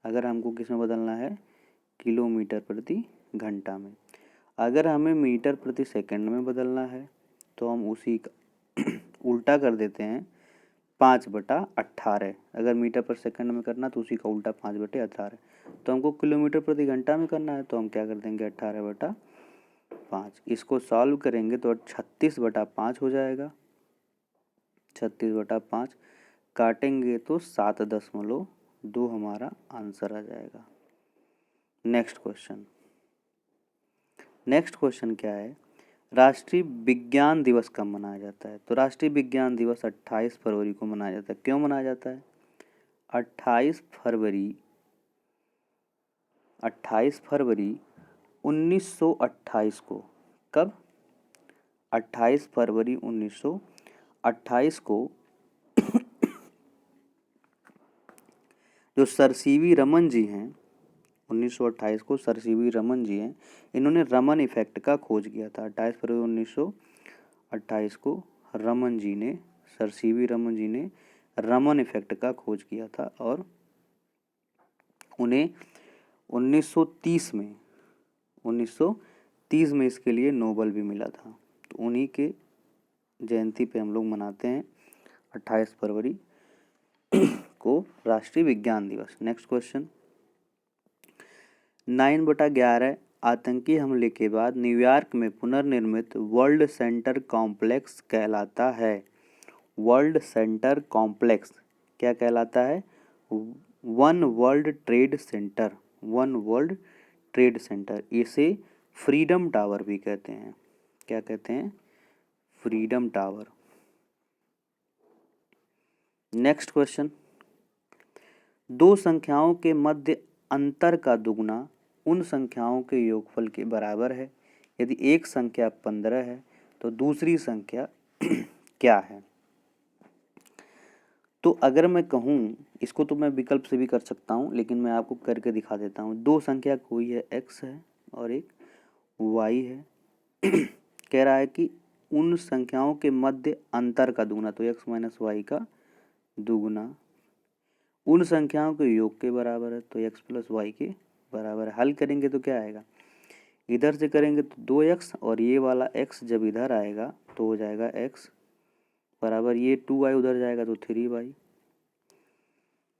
अगर हमको किस में बदलना है? किलोमीटर प्रति घंटा में। अगर हमें मीटर प्रति सेकंड में बदलना है तो हम उसी का उल्टा कर देते हैं, 5/18। अगर मीटर पर सेकंड में करना तो उसी का उल्टा 5/18। तो हमको किलोमीटर प्रति घंटा में करना है तो हम क्या कर देंगे? 18/5। इसको सॉल्व करेंगे तो 36/5 हो जाएगा। 36/5 काटेंगे तो 7.2 हमारा आंसर आ जाएगा। नेक्स्ट क्वेश्चन क्या है, राष्ट्रीय विज्ञान दिवस कब मनाया जाता है? तो राष्ट्रीय विज्ञान दिवस 28 फरवरी को मनाया जाता है। क्यों मनाया जाता है? 28 फरवरी 1928 को, कब? 28 फरवरी 1928 को जो सर सीवी रमन जी हैं, 1928 को सर सीवी रमन जी हैं, इन्होंने रमन इफेक्ट का खोज किया था। 28 फरवरी 1928 को सर सीवी रमन जी ने रमन इफेक्ट का खोज किया था और उन्हें 1930 में इसके लिए नोबेल भी मिला था। तो उन्हीं के जयंती पे हम लोग मनाते हैं 28 फरवरी को राष्ट्रीय विज्ञान दिवस। नेक्स्ट क्वेश्चन, 9/11 आतंकी हमले के बाद न्यूयॉर्क में पुनर्निर्मित वर्ल्ड सेंटर कॉम्प्लेक्स कहलाता है। वर्ल्ड सेंटर कॉम्प्लेक्स क्या कहलाता है? One world trade centre. इसे फ्रीडम टावर भी कहते हैं। क्या कहते हैं? Freedom tower. नेक्स्ट क्वेश्चन, दो संख्याओं के मध्य अंतर का दुगुना उन संख्याओं के योगफल के बराबर है। यदि एक संख्या 15 है तो दूसरी संख्या क्या है? तो अगर मैं कहूँ, इसको तो मैं विकल्प से भी कर सकता हूँ, लेकिन मैं आपको करके दिखा देता हूँ। दो संख्या कोई है, x है और एक y है। कह रहा है कि उन संख्याओं के मध्य अंतर का दुगुना, तो x माइनस वाई का दुगुना उन संख्याओं के योग के बराबर है, तो x प्लस वाई के बराबर है। हल करेंगे तो क्या आएगा? इधर से करेंगे तो 2x और ये वाला x जब इधर आएगा तो हो जाएगा x बराबर, ये 2y उधर जाएगा तो 3y।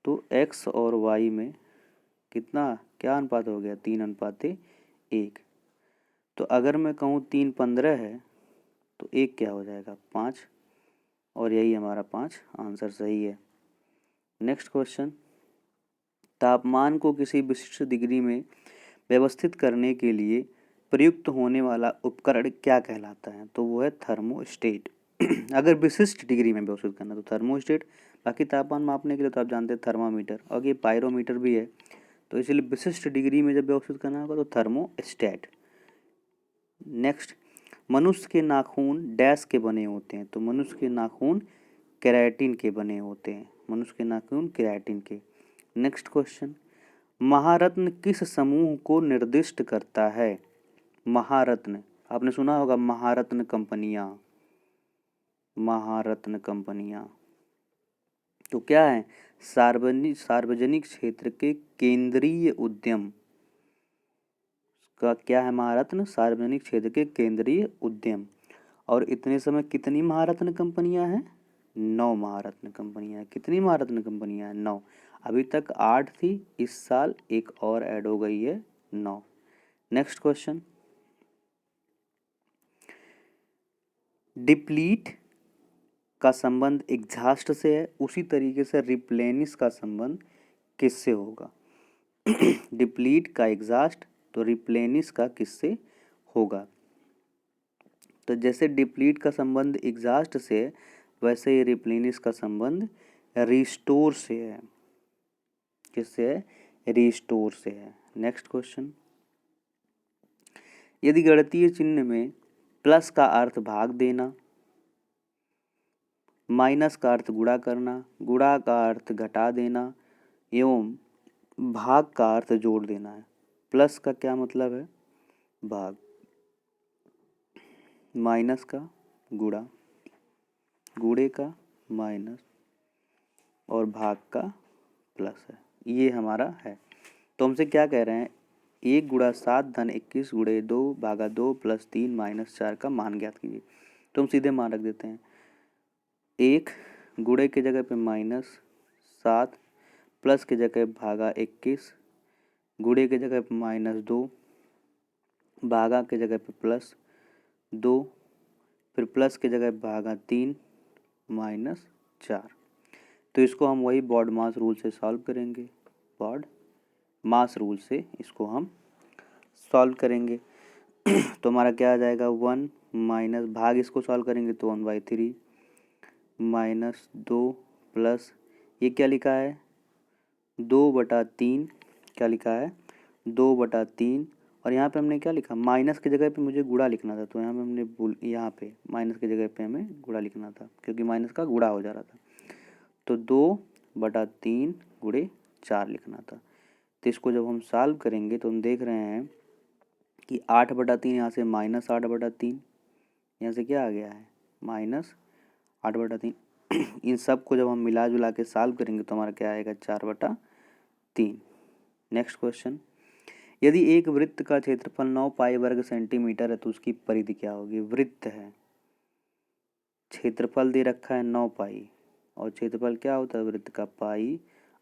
तो x और y में कितना क्या अनुपात हो गया? 3:1। तो अगर मैं कहूँ 3 15 है तो 1 क्या हो जाएगा? 5, और यही हमारा 5 आंसर सही है। नेक्स्ट क्वेश्चन, तापमान को किसी विशिष्ट डिग्री में व्यवस्थित करने के लिए प्रयुक्त होने वाला उपकरण क्या कहलाता है? तो वो है थर्मोस्टेट। अगर विशिष्ट डिग्री में व्यवस्थित करना तो थर्मोस्टेट, बाकी तापमान मापने के लिए तो आप जानते हैं थर्मामीटर, और ये पायरोमीटर भी है। तो इसलिए विशिष्ट डिग्री में जब व्यवस्थित करना होगा तो थर्मोस्टेट। नेक्स्ट, मनुष्य के नाखून डैश के बने होते हैं? तो मनुष्य के नाखून केराटिन के बने होते हैं। मनुष्य के नाखून केराटिन के। नेक्स्ट क्वेश्चन, महारत्न किस समूह को निर्दिष्ट करता है? महारत्न, आपने सुना होगा महारत्न कंपनियां। तो क्या है? सार्वजनिक क्षेत्र के केंद्रीय उद्यम का क्या है? महारत्न सार्वजनिक क्षेत्र के केंद्रीय उद्यम। और इतने समय कितनी महारत्न कंपनियां हैं? 9 महारत्न कंपनियां हैं। कितनी महारत्न कंपनियां हैं? 9। अभी तक 8 थी, इस साल एक और ऐड हो गई है, 9। नेक्स्ट क्वेश्चन, डिप्लीट का संबंध एग्जॉस्ट से है, उसी तरीके से रिप्लेनिश का संबंध किससे होगा? डिप्लीट का एग्जॉस्ट, तो रिप्लेनिश का किससे होगा? तो जैसे डिप्लीट का संबंध एग्जॉस्ट से है, वैसे ही रिप्लेनिश का संबंध रिस्टोर से है। किससे है? रिस्टोर से है। नेक्स्ट क्वेश्चन, यदि गणितीय चिन्ह में प्लस का अर्थ भाग देना, माइनस का अर्थ गुणा करना, गुणा का अर्थ घटा देना एवं भाग का अर्थ जोड़ देना है। प्लस का क्या मतलब है? भाग, माइनस का गुणा, गुणे का माइनस और भाग का प्लस है। ये हमारा है। तो हमसे क्या कह रहे हैं? 1 × 7 + 21 × 2/2 + 3 - 4 का मान ज्ञात कीजिए। तो हम सीधे मान रख देते हैं। 1 गुणे की जगह पे -7, प्लस की जगह भागा 21, गुणे की जगह पे -2, भागा की जगह पे +2, फिर प्लस की जगह भागा 3 - 4। तो इसको हम वही बॉड मास रूल से सॉल्व करेंगे, बॉड मास रूल से इसको हम सॉल्व करेंगे। तो हमारा क्या आ जाएगा, 1 माइनस भाग इसको सॉल्व करेंगे तो 1/3 माइनस 2 प्लस ये क्या लिखा है 2/3, क्या लिखा है 2/3, और यहाँ पे हमने क्या लिखा माइनस की जगह पे मुझे गुणा लिखना था, तो यहाँ पे हमने यहाँ पे माइनस की जगह पे हमें गुणा लिखना था क्योंकि माइनस का गुणा हो जा रहा था। तो 2/3 गुणे 4 लिखना था। तो इसको जब हम सॉल्व करेंगे तो हम देख रहे हैं कि 8/3 यहाँ से -8/3, यहाँ से क्या आ गया है -8/3। इन सब को जब हम मिला जुला के सॉल्व करेंगे तो हमारा क्या आएगा 4/3। नेक्स्ट क्वेश्चन, यदि एक वृत्त का क्षेत्रफल 9 पाई वर्ग सेंटीमीटर है तो उसकी परिधि क्या होगी। वृत्त है, क्षेत्रफल दे रखा है 9 पाई, और क्षेत्रफल क्या होता है वृत्त का पाई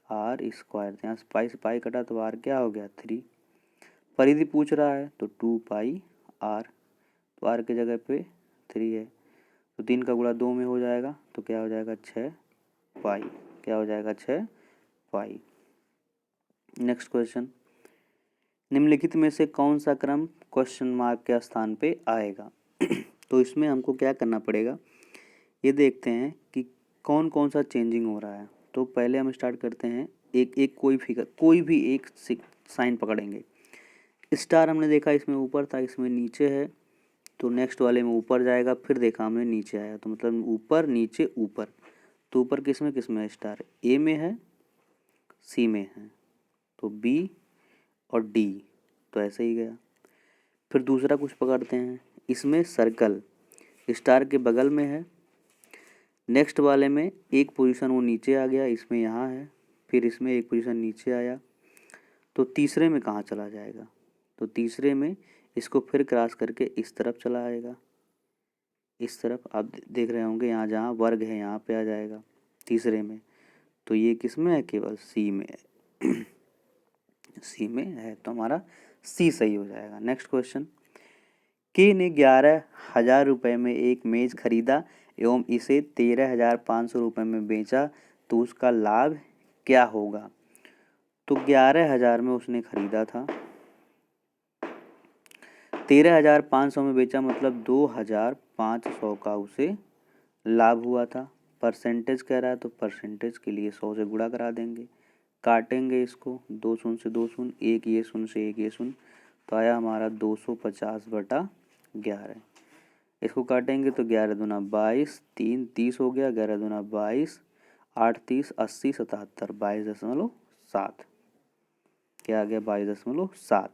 r स्क्वायर। यहाँ से पाई कटा तो r क्या हो गया 3। परिधि पूछ रहा है तो 2 पाई r, तो r की जगह पे 3 है, तो 3 का गुणा 2 में हो जाएगा तो क्या हो जाएगा 6 पाई, क्या हो जाएगा 6 पाई। नेक्स्ट क्वेश्चन, निम्नलिखित में से कौन सा क्रम क्वेश्चन मार्क के स्थान पे आएगा। तो इसमें हमको क्या करना पड़ेगा, ये देखते हैं कि कौन कौन सा चेंजिंग हो रहा है। तो पहले हम स्टार्ट करते हैं, एक कोई फिगर, कोई भी एक साइन पकड़ेंगे। स्टार हमने देखा इसमें ऊपर था, इसमें नीचे है, तो नेक्स्ट वाले में ऊपर जाएगा, फिर देखा हमने नीचे आया, तो मतलब ऊपर नीचे ऊपर। तो ऊपर किस में है स्टार, ए में है, सी में है, तो बी और डी, तो ऐसे ही गया। फिर दूसरा कुछ पकड़ते हैं, इसमें सर्कल स्टार के बगल में है, नेक्स्ट वाले में एक पोजीशन वो नीचे आ गया, इसमें यहाँ है, फिर इसमें एक पोजीशन नीचे आया, तो तीसरे में कहाँ चला जाएगा, तो तीसरे में इसको फिर क्रॉस करके इस तरफ चला आएगा, इस तरफ आप देख रहे होंगे, यहाँ जहाँ वर्ग है यहाँ पे आ जाएगा तीसरे में। तो ये किस में है, केवल सी में है। सी में है, तो हमारा सी सही हो जाएगा। नेक्स्ट क्वेश्चन, के ने 11,000 रुपये में एक मेज खरीदा एवं इसे 13,500 रुपये में बेचा, तो उसका लाभ क्या होगा। तो 11,000 में उसने खरीदा था, 13,500 में बेचा, मतलब 2,500 का उसे लाभ हुआ था। परसेंटेज कह रहा है तो परसेंटेज के लिए 100 से गुणा करा देंगे, काटेंगे इसको, 2 शून्य से 2 शून्य, एक ये शून्य से एक ये शून्य, तो आया हमारा 250/11। इसको काटेंगे तो 11 दूना 22, 3 30 हो गया, 11 दूना 22, 8 30 80 77, 22.7, क्या आ गया 22.7।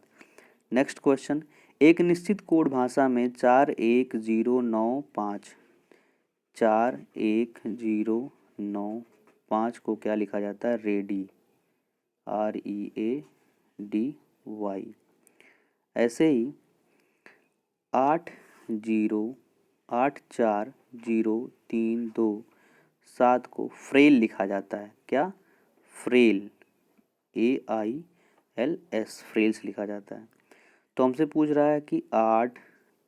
नेक्स्ट क्वेश्चन, एक निश्चित कोड भाषा में 41095 को क्या लिखा जाता है, रेडी, READY। ऐसे ही 8084032 को फ्रेल लिखा जाता है, क्या फ्रेल, AILS, फ्रेल्स लिखा जाता है। तो हमसे पूछ रहा है कि 8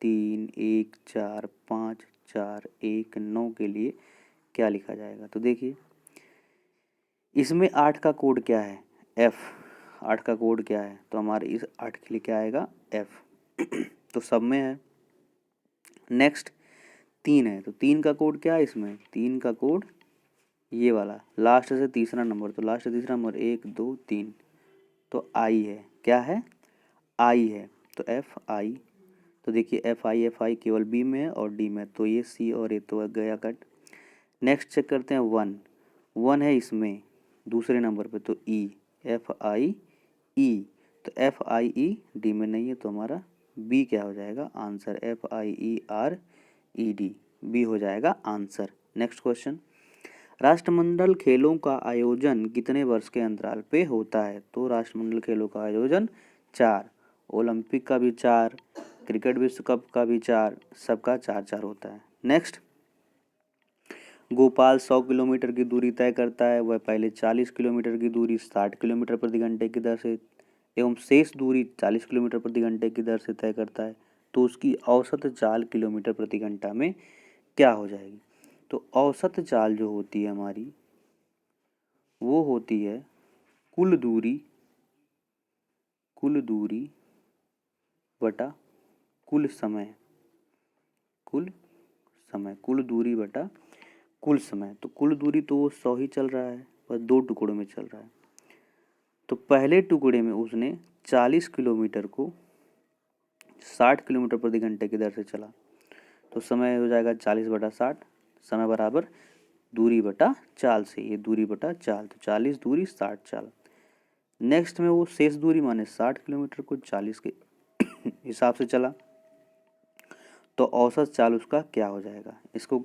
3 1 4 5 4 1 9 के लिए क्या लिखा जाएगा। तो देखिए इसमें 8 का कोड क्या है, F, 8 का कोड क्या है, तो हमारे इस 8 के लिए क्या आएगा F। तो सब में है। नेक्स्ट 3 है, तो 3 का कोड क्या है, इसमें 3 का कोड ये वाला लास्ट से तीसरा नंबर, तो लास्ट से तीसरा नंबर 1 2 3, तो I है, क्या है I है, तो FI। तो देखिए FI केवल B में है और D में, तो ये C और ये तो गया कट। नेक्स्ट चेक करते हैं 1 है इसमें दूसरे नंबर पे, तो E, FIE, तो FIE D में नहीं है, तो हमारा B क्या हो जाएगा आंसर, FIERED, B हो जाएगा आंसर। नेक्स्ट क्वेश्चन, राष्ट्रमंडल खेलों का आयोजन कितने वर्ष के अंतराल पे होता है। तो राष्ट्रमंडल खेलों का आयोजन 4, ओलंपिक का भी 4, क्रिकेट विश्व कप का भी 4, सबका 4-4 होता है। नेक्स्ट, गोपाल 100 किलोमीटर की दूरी तय करता है, वह पहले 40 किलोमीटर की दूरी 60 किलोमीटर प्रति घंटे की दर से एवं शेष दूरी 40 किलोमीटर प्रति घंटे की दर से तय करता है, तो उसकी औसत चाल किलोमीटर प्रति घंटा में क्या हो जाएगी। तो औसत चाल जो होती है हमारी, वो होती है कुल दूरी बटा कुल समय, कुल दूरी बटा कुल समय। तो कुल दूरी तो वो 100 ही चल रहा है, बस 2 टुकड़ों में चल रहा है। तो पहले टुकड़े में उसने 40 किलोमीटर को 60 किलोमीटर प्रति घंटे की दर से चला, तो समय हो जाएगा 40 बटा 60, समय बराबर दूरी बटा चाल से, ये दूरी बटा चाल, तो 40 दूरी 60 चाल। नेक्स्ट में वो शेष दूरी माने 60 किलोमीटर को 40 के हिसाब से चला, तो औसत चाल उसका क्या हो जाएगा, इसको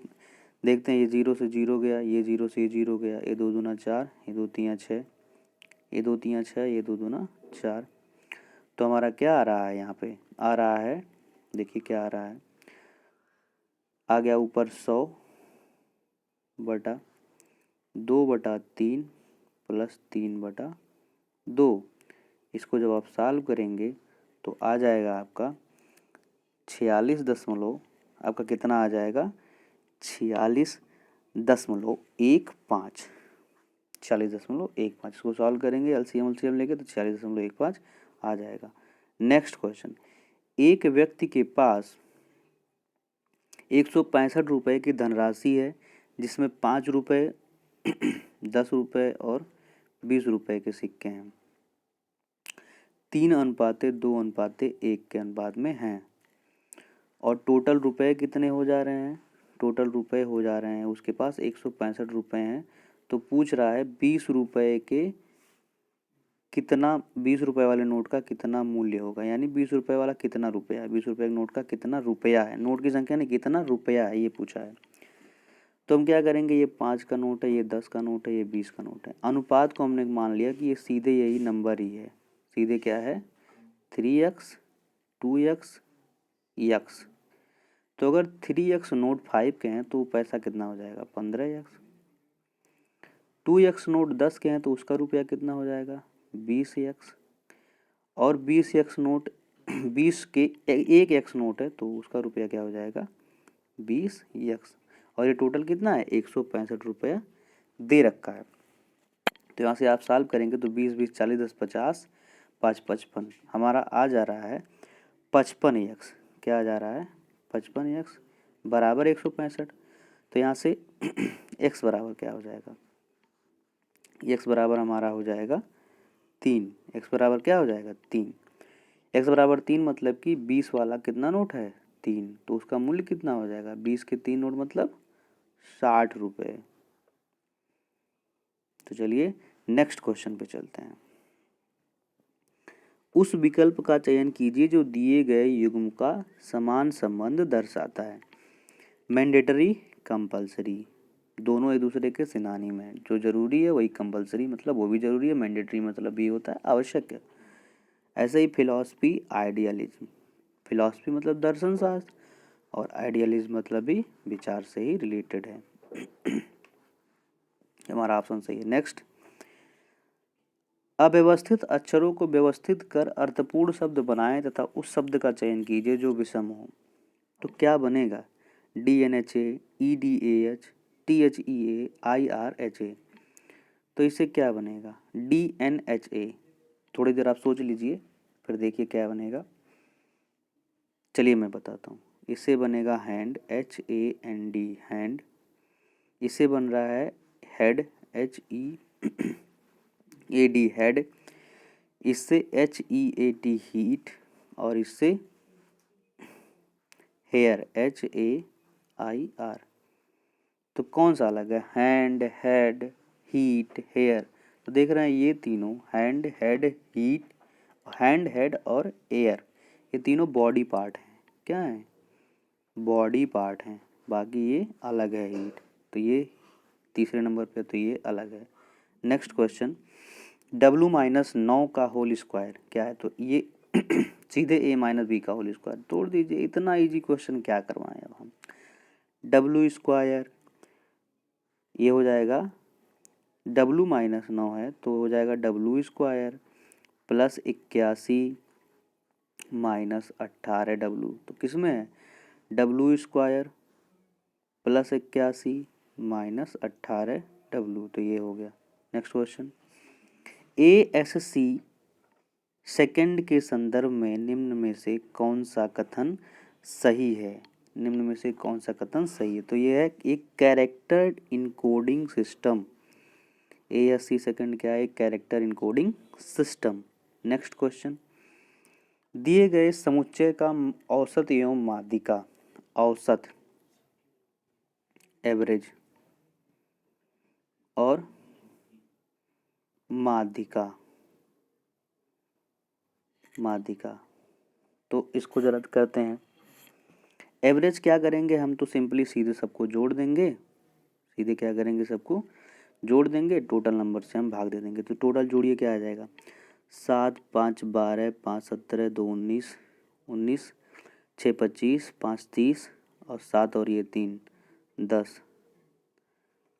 देखते हैं। ये 0 से 0 गया, ये 0 से ये 0 गया, ये 2 दूना 4, ये 2 तियाँ 6, ये 2 तियाँ 6, ये 2 दूना 4। तो हमारा क्या आ रहा है, यहाँ पे आ रहा है, देखिए क्या आ रहा है, आ गया ऊपर 100 बटा 2/3 प्लस 3/2। इसको जब आप सॉल्व करेंगे तो आ जाएगा आपका 46 आपका कितना आ जाएगा, 46.15, 46.15। इसको सॉल्व करेंगे एलसीएम लेके तो 46.15 आ जाएगा। नेक्स्ट क्वेश्चन, एक व्यक्ति के पास 165 रुपये की धनराशि है, जिसमें 5 रुपये 10 रुपये और 20 रुपये के सिक्के हैं, 3:2:1 के अनुपात में हैं, और टोटल रुपए कितने हो जा रहे हैं, टोटल रुपए हो जा रहे हैं उसके पास 165 रुपये हैं। तो पूछ रहा है 20 रुपये के कितना, 20 रुपये वाले नोट का कितना मूल्य होगा, यानी 20 रुपये वाला कितना रुपया है, 20 रुपये के नोट का कितना रुपया है, नोट की संख्या नहीं कितना रुपया है ये पूछा है। तो हम क्या करेंगे, ये 5 का नोट है, ये 10 का नोट है, ये 20 का नोट है। अनुपात को हमने मान लिया कि ये सीधे यही नंबर ही है, सीधे क्या है 3x 2x x। तो अगर 3x नोट 5 के हैं तो पैसा कितना हो जाएगा 15x, 2x नोट 10 के हैं तो उसका रुपया कितना हो जाएगा 20x, और 20x नोट 20 के एक x नोट है तो उसका रुपया क्या हो जाएगा 20x, और ये टोटल कितना है 165 रुपया दे रखा है। तो यहाँ से आप सॉल्व करेंगे तो 20 20 40 10 50 5 55, हमारा आ जा रहा है 55x, क्या आ जा रहा है 55x बराबर 165। तो यहाँ से x बराबर क्या हो जाएगा, x बराबर हमारा हो जाएगा 3, x बराबर क्या हो जाएगा 3, x बराबर 3 मतलब कि 20 वाला कितना नोट है 3, तो उसका मूल्य कितना हो जाएगा 20 के 3 नोट मतलब 60 रुपये। तो चलिए नेक्स्ट क्वेश्चन पे चलते हैं। उस विकल्प का चयन कीजिए जो दिए गए युग्म का समान संबंध दर्शाता है। मैंडेटरी कंपलसरी, दोनों एक दूसरे के सिनोनिम है, जो जरूरी है वही कंपलसरी मतलब वो भी जरूरी है, मैंडेटरी मतलब भी होता है आवश्यक है। ऐसे ही फिलॉसफी आइडियलिज्म, फिलॉसफी मतलब दर्शन शास्त्र और आइडियलिज्म मतलब भी विचार से ही रिलेटेड है। हमारा ऑप्शन सही है। नेक्स्ट, अव्यवस्थित अक्षरों को व्यवस्थित कर अर्थपूर्ण शब्द बनाएं तथा उस शब्द का चयन कीजिए जो विषम हो। तो क्या बनेगा DNHA EDAH THEA IRHA, तो इससे क्या बनेगा DNHA। थोड़ी देर आप सोच लीजिए फिर देखिए क्या बनेगा। चलिए मैं बताता हूँ, इससे बनेगा हैंड HAND हैंड, इससे बन रहा है हेड HEAD हेड, इससे HEAT हीट, और इससे हेयर HAIR। तो कौन सा अलग है, हैंड हेड हीट हेयर। तो देख रहे हैं ये तीनों hand head heat, hand head और एयर, ये तीनों बॉडी पार्ट हैं, क्या है बॉडी पार्ट हैं, बाकी ये अलग है हीट। तो ये तीसरे नंबर पे, तो ये अलग है। नेक्स्ट क्वेश्चन, W-9 का होल स्क्वायर क्या है, तो ये सीधे A-B का होल स्क्वायर तोड़ दीजिए, इतना इजी क्वेश्चन क्या करवाएं अब हम। W स्क्वायर ये हो जाएगा W-9 है तो हो जाएगा W square plus 81 minus 18W, तो किस में है W square plus 81 minus 18W, तो ये हो गया। नेक्स्ट क्वेश्चन, ASC सेकंड के संदर्भ में निम्न में से कौन सा कथन सही है? निम्न में से कौन सा कथन सही है? तो ये है एक character encoding system. ASC second क्या है? Character encoding system. Next question, दिए गए समुच्चय का औसत एवं माध्यिका, औसत एवरेज और माध्यिका, माध्यिका, तो इसको जरा करते हैं। एवरेज क्या करेंगे हम? तो सिंपली सीधे सबको जोड़ देंगे, सीधे क्या करेंगे? सबको जोड़ देंगे, टोटल नंबर से हम भाग दे देंगे। तो टोटल जोड़िए क्या आ जाएगा? 7 5 12 5 17 2 19 19 6 25 5 30 और 7 और ये 3 10,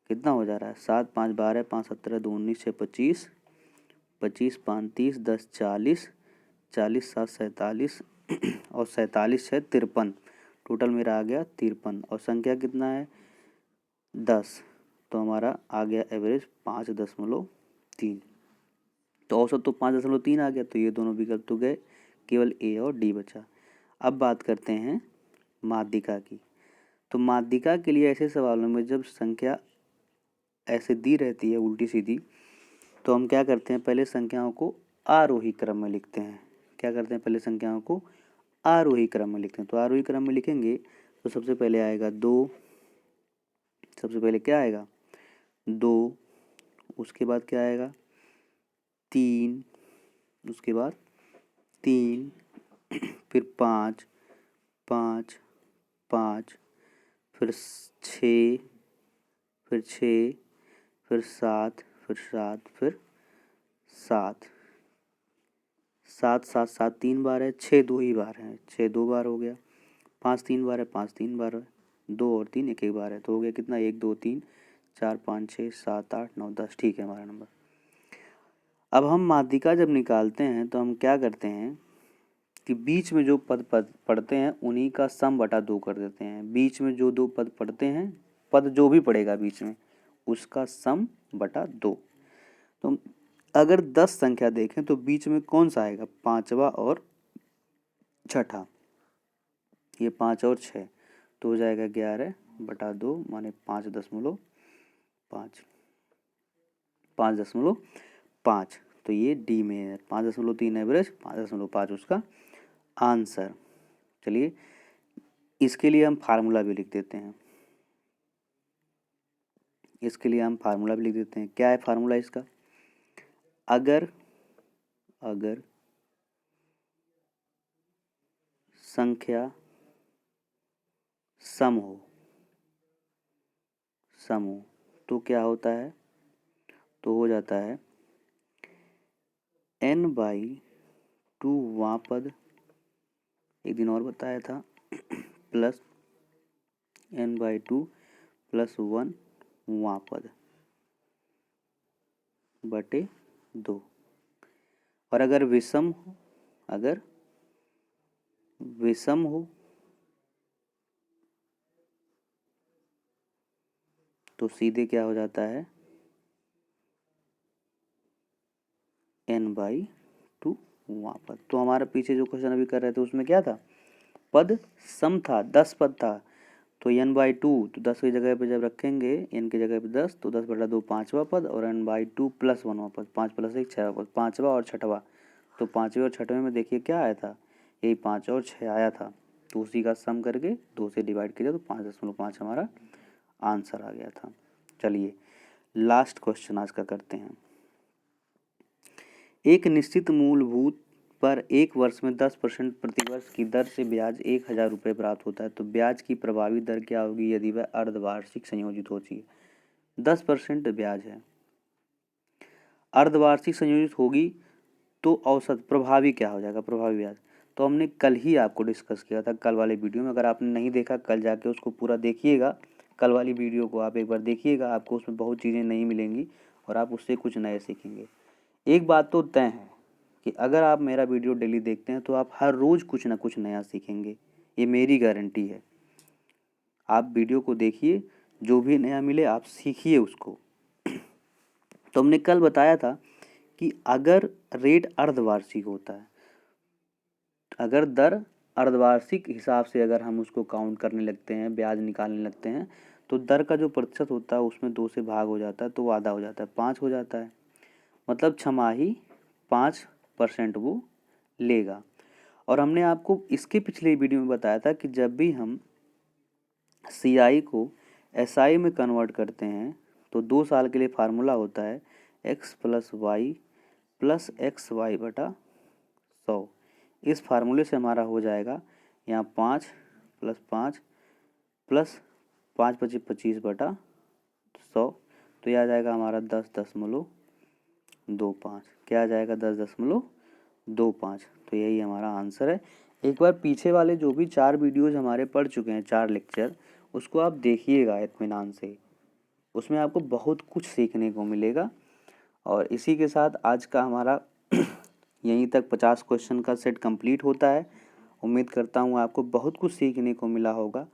कितना हो जा रहा है? 7 5 12 5 17 2 19 6 25 25 5 30 10 40 40 7 47 और 47 6 53, टोटल मेरा आ गया 53 और संख्या कितना है? 10। तो हमारा आ गया एवरेज 5.3। तो औसत तो 5.3 आ गया, तो ये दोनों विकल्प तो गए, केवल A और D बचा। अब बात करते हैं माध्यिका की। तो माध्यिका के लिए ऐसे सवालों में जब संख्या ऐसे दी रहती है उल्टी सीधी, तो हम क्या करते हैं? पहले संख्याओं को आरोही क्रम में लिखते हैं। क्या करते हैं? पहले संख्याओं को आरोही क्रम में लिखते हैं। तो आरोही क्रम में लिखेंगे तो सबसे पहले आएगा 2, सबसे पहले क्या आएगा? 2, उसके बाद क्या आएगा? 3, उसके बाद 3, फिर 5 5 5, फिर 6, फिर 6, फिर 7, फिर 7, फिर 7, 7 7 7 3 बार है, 6 2 ही बार है, 6 2 बार हो गया। 5 3 बार है, 5 3 बार है, 2 और 3 एक एक बार है, तो हो गया कितना? 1 2 3 4 5 6 7 8 9 10, ठीक है हमारा नंबर। अब हम माध्यिका जब निकालते हैं तो हम क्या करते हैं कि बीच में जो पद पढ़ते हैं उन्हीं का सम बटा 2 कर देते हैं। बीच में जो 2 पद पढ़ते हैं, पद जो भी पड़ेगा बीच में, उसका सम बटा 2। तो अगर 10 संख्या देखें तो बीच में कौन सा आएगा? 5वां और 6ठा, ये 5 और 6, तो हो जाएगा 11 बटा 2 माने 5.5 5.5, तो ये डी में है। 5.3 एवरेज, 5.5 उसका आंसर। चलिए इसके लिए हम फार्मूला भी लिख देते हैं, इसके लिए हम फार्मूला भी लिख देते हैं। क्या है फार्मूला इसका? अगर संख्या सम हो तो क्या होता है? तो हो जाता है n/2 वां पद, एक दिन और बताया था, प्लस n/2 प्लस 1 वां पद बटे 2। और अगर विषम हो तो सीधे क्या हो जाता है? n/2 वां पद। तो हमारा पीछे जो क्वेश्चन अभी कर रहे थे उसमें क्या था? पद सम था, 10 पद था, तो n/2, तो 10 की जगह पे जब रखेंगे, n की जगह पे 10, तो 10 बटा 2 5वां पद और n/2 प्लस 1वां पद, 5 प्लस 1 6वां पद, 5वां और 6वां। तो 5वें और 6वें में देखिए क्या आया था? यही 5 और 6 आया था, तो उसी का सम करके 2 से डिवाइड किया तो 5.5 हमारा आंसर आ गया था। चलिए लास्ट क्वेश्चन आज का करते हैं। एक निश्चित मूलभूत पर 1 वर्ष में 10% प्रतिवर्ष की दर से ब्याज 1,000 रुपये प्राप्त होता है, तो ब्याज की प्रभावी दर क्या होगी यदि वह अर्धवार्षिक संयोजित होती है? 10% ब्याज है, अर्धवार्षिक संयोजित होगी तो औसत प्रभावी क्या हो जाएगा? प्रभावी ब्याज तो हमने कल ही आपको डिस्कस किया था, कल वाले वीडियो में। अगर आपने नहीं देखा, कल जाके उसको पूरा देखिएगा, कल वाली वीडियो को आप एक बार देखिएगा, आपको उसमें बहुत चीज़ें नहीं मिलेंगी और आप उससे कुछ नए सीखेंगे। एक बात तो तय है कि अगर आप मेरा वीडियो डेली देखते हैं तो आप हर रोज़ कुछ ना कुछ नया सीखेंगे, ये मेरी गारंटी है। आप वीडियो को देखिए, जो भी नया मिले आप सीखिए उसको। तो हमने कल बताया था कि अगर रेट अर्धवार्षिक होता है, अगर दर अर्धवार्षिक हिसाब से अगर हम उसको काउंट करने लगते हैं, ब्याज निकालने लगते हैं, तो दर का जो प्रतिशत होता है उसमें 2 से भाग हो जाता है, तो वो आधा हो जाता है, 5 हो जाता है। मतलब छमाही 5% वो लेगा। और हमने आपको इसके पिछले वीडियो में बताया था कि जब भी हम CI को SI में कन्वर्ट करते हैं तो 2 साल के लिए फार्मूला होता है x + y + xy/100। इस फार्मूले से हमारा हो जाएगा यहाँ 5 + 5 + 5 × 25 = 25/100, तो यह आ जाएगा हमारा 10.25। क्या आ जाएगा? 10.25। तो यही हमारा आंसर है। एक बार पीछे वाले जो भी 4 वीडियोज़ हमारे पढ़ चुके हैं, 4 लेक्चर, उसको आप देखिएगा इत्मीनान से, उसमें आपको बहुत कुछ सीखने को मिलेगा। और इसी के साथ आज का हमारा यहीं तक 50 क्वेश्चन का सेट कंप्लीट होता है। उम्मीद करता हूँ आपको बहुत कुछ सीखने को मिला होगा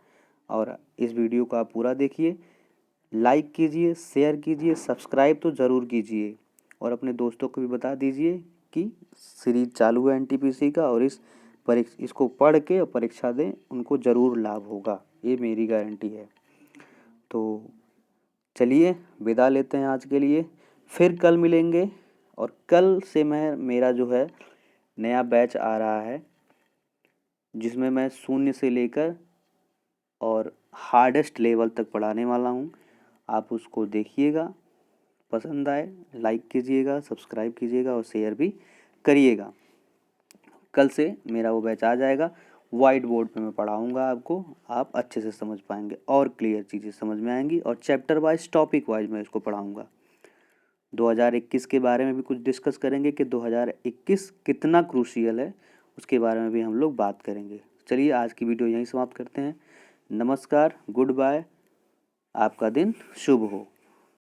और इस वीडियो को आप पूरा देखिए, लाइक कीजिए, शेयर कीजिए, सब्सक्राइब तो ज़रूर कीजिए और अपने दोस्तों को भी बता दीजिए कि सीरीज चालू है NTPC का और इसको पढ़ के और परीक्षा दें, उनको ज़रूर लाभ होगा, ये मेरी गारंटी है। तो चलिए विदा लेते हैं आज के लिए, फिर कल मिलेंगे। और कल से मेरा जो है नया बैच आ रहा है जिसमें मैं 0 से लेकर और हार्डेस्ट लेवल तक पढ़ाने वाला हूँ। आप उसको देखिएगा, पसंद आए लाइक कीजिएगा, सब्सक्राइब कीजिएगा और शेयर भी करिएगा। कल से मेरा वो बैच आ जाएगा, वाइट बोर्ड पे मैं पढ़ाऊँगा आपको, आप अच्छे से समझ पाएंगे और क्लियर चीज़ें समझ में आएंगी और चैप्टर वाइज टॉपिक वाइज मैं इसको पढ़ाऊँगा। 2021 के बारे में भी कुछ डिस्कस करेंगे कि 2021 कितना क्रूशियल है, उसके बारे में भी हम लोग बात करेंगे। चलिए आज की वीडियो यहीं समाप्त करते हैं। नमस्कार, गुड बाय, आपका दिन शुभ हो।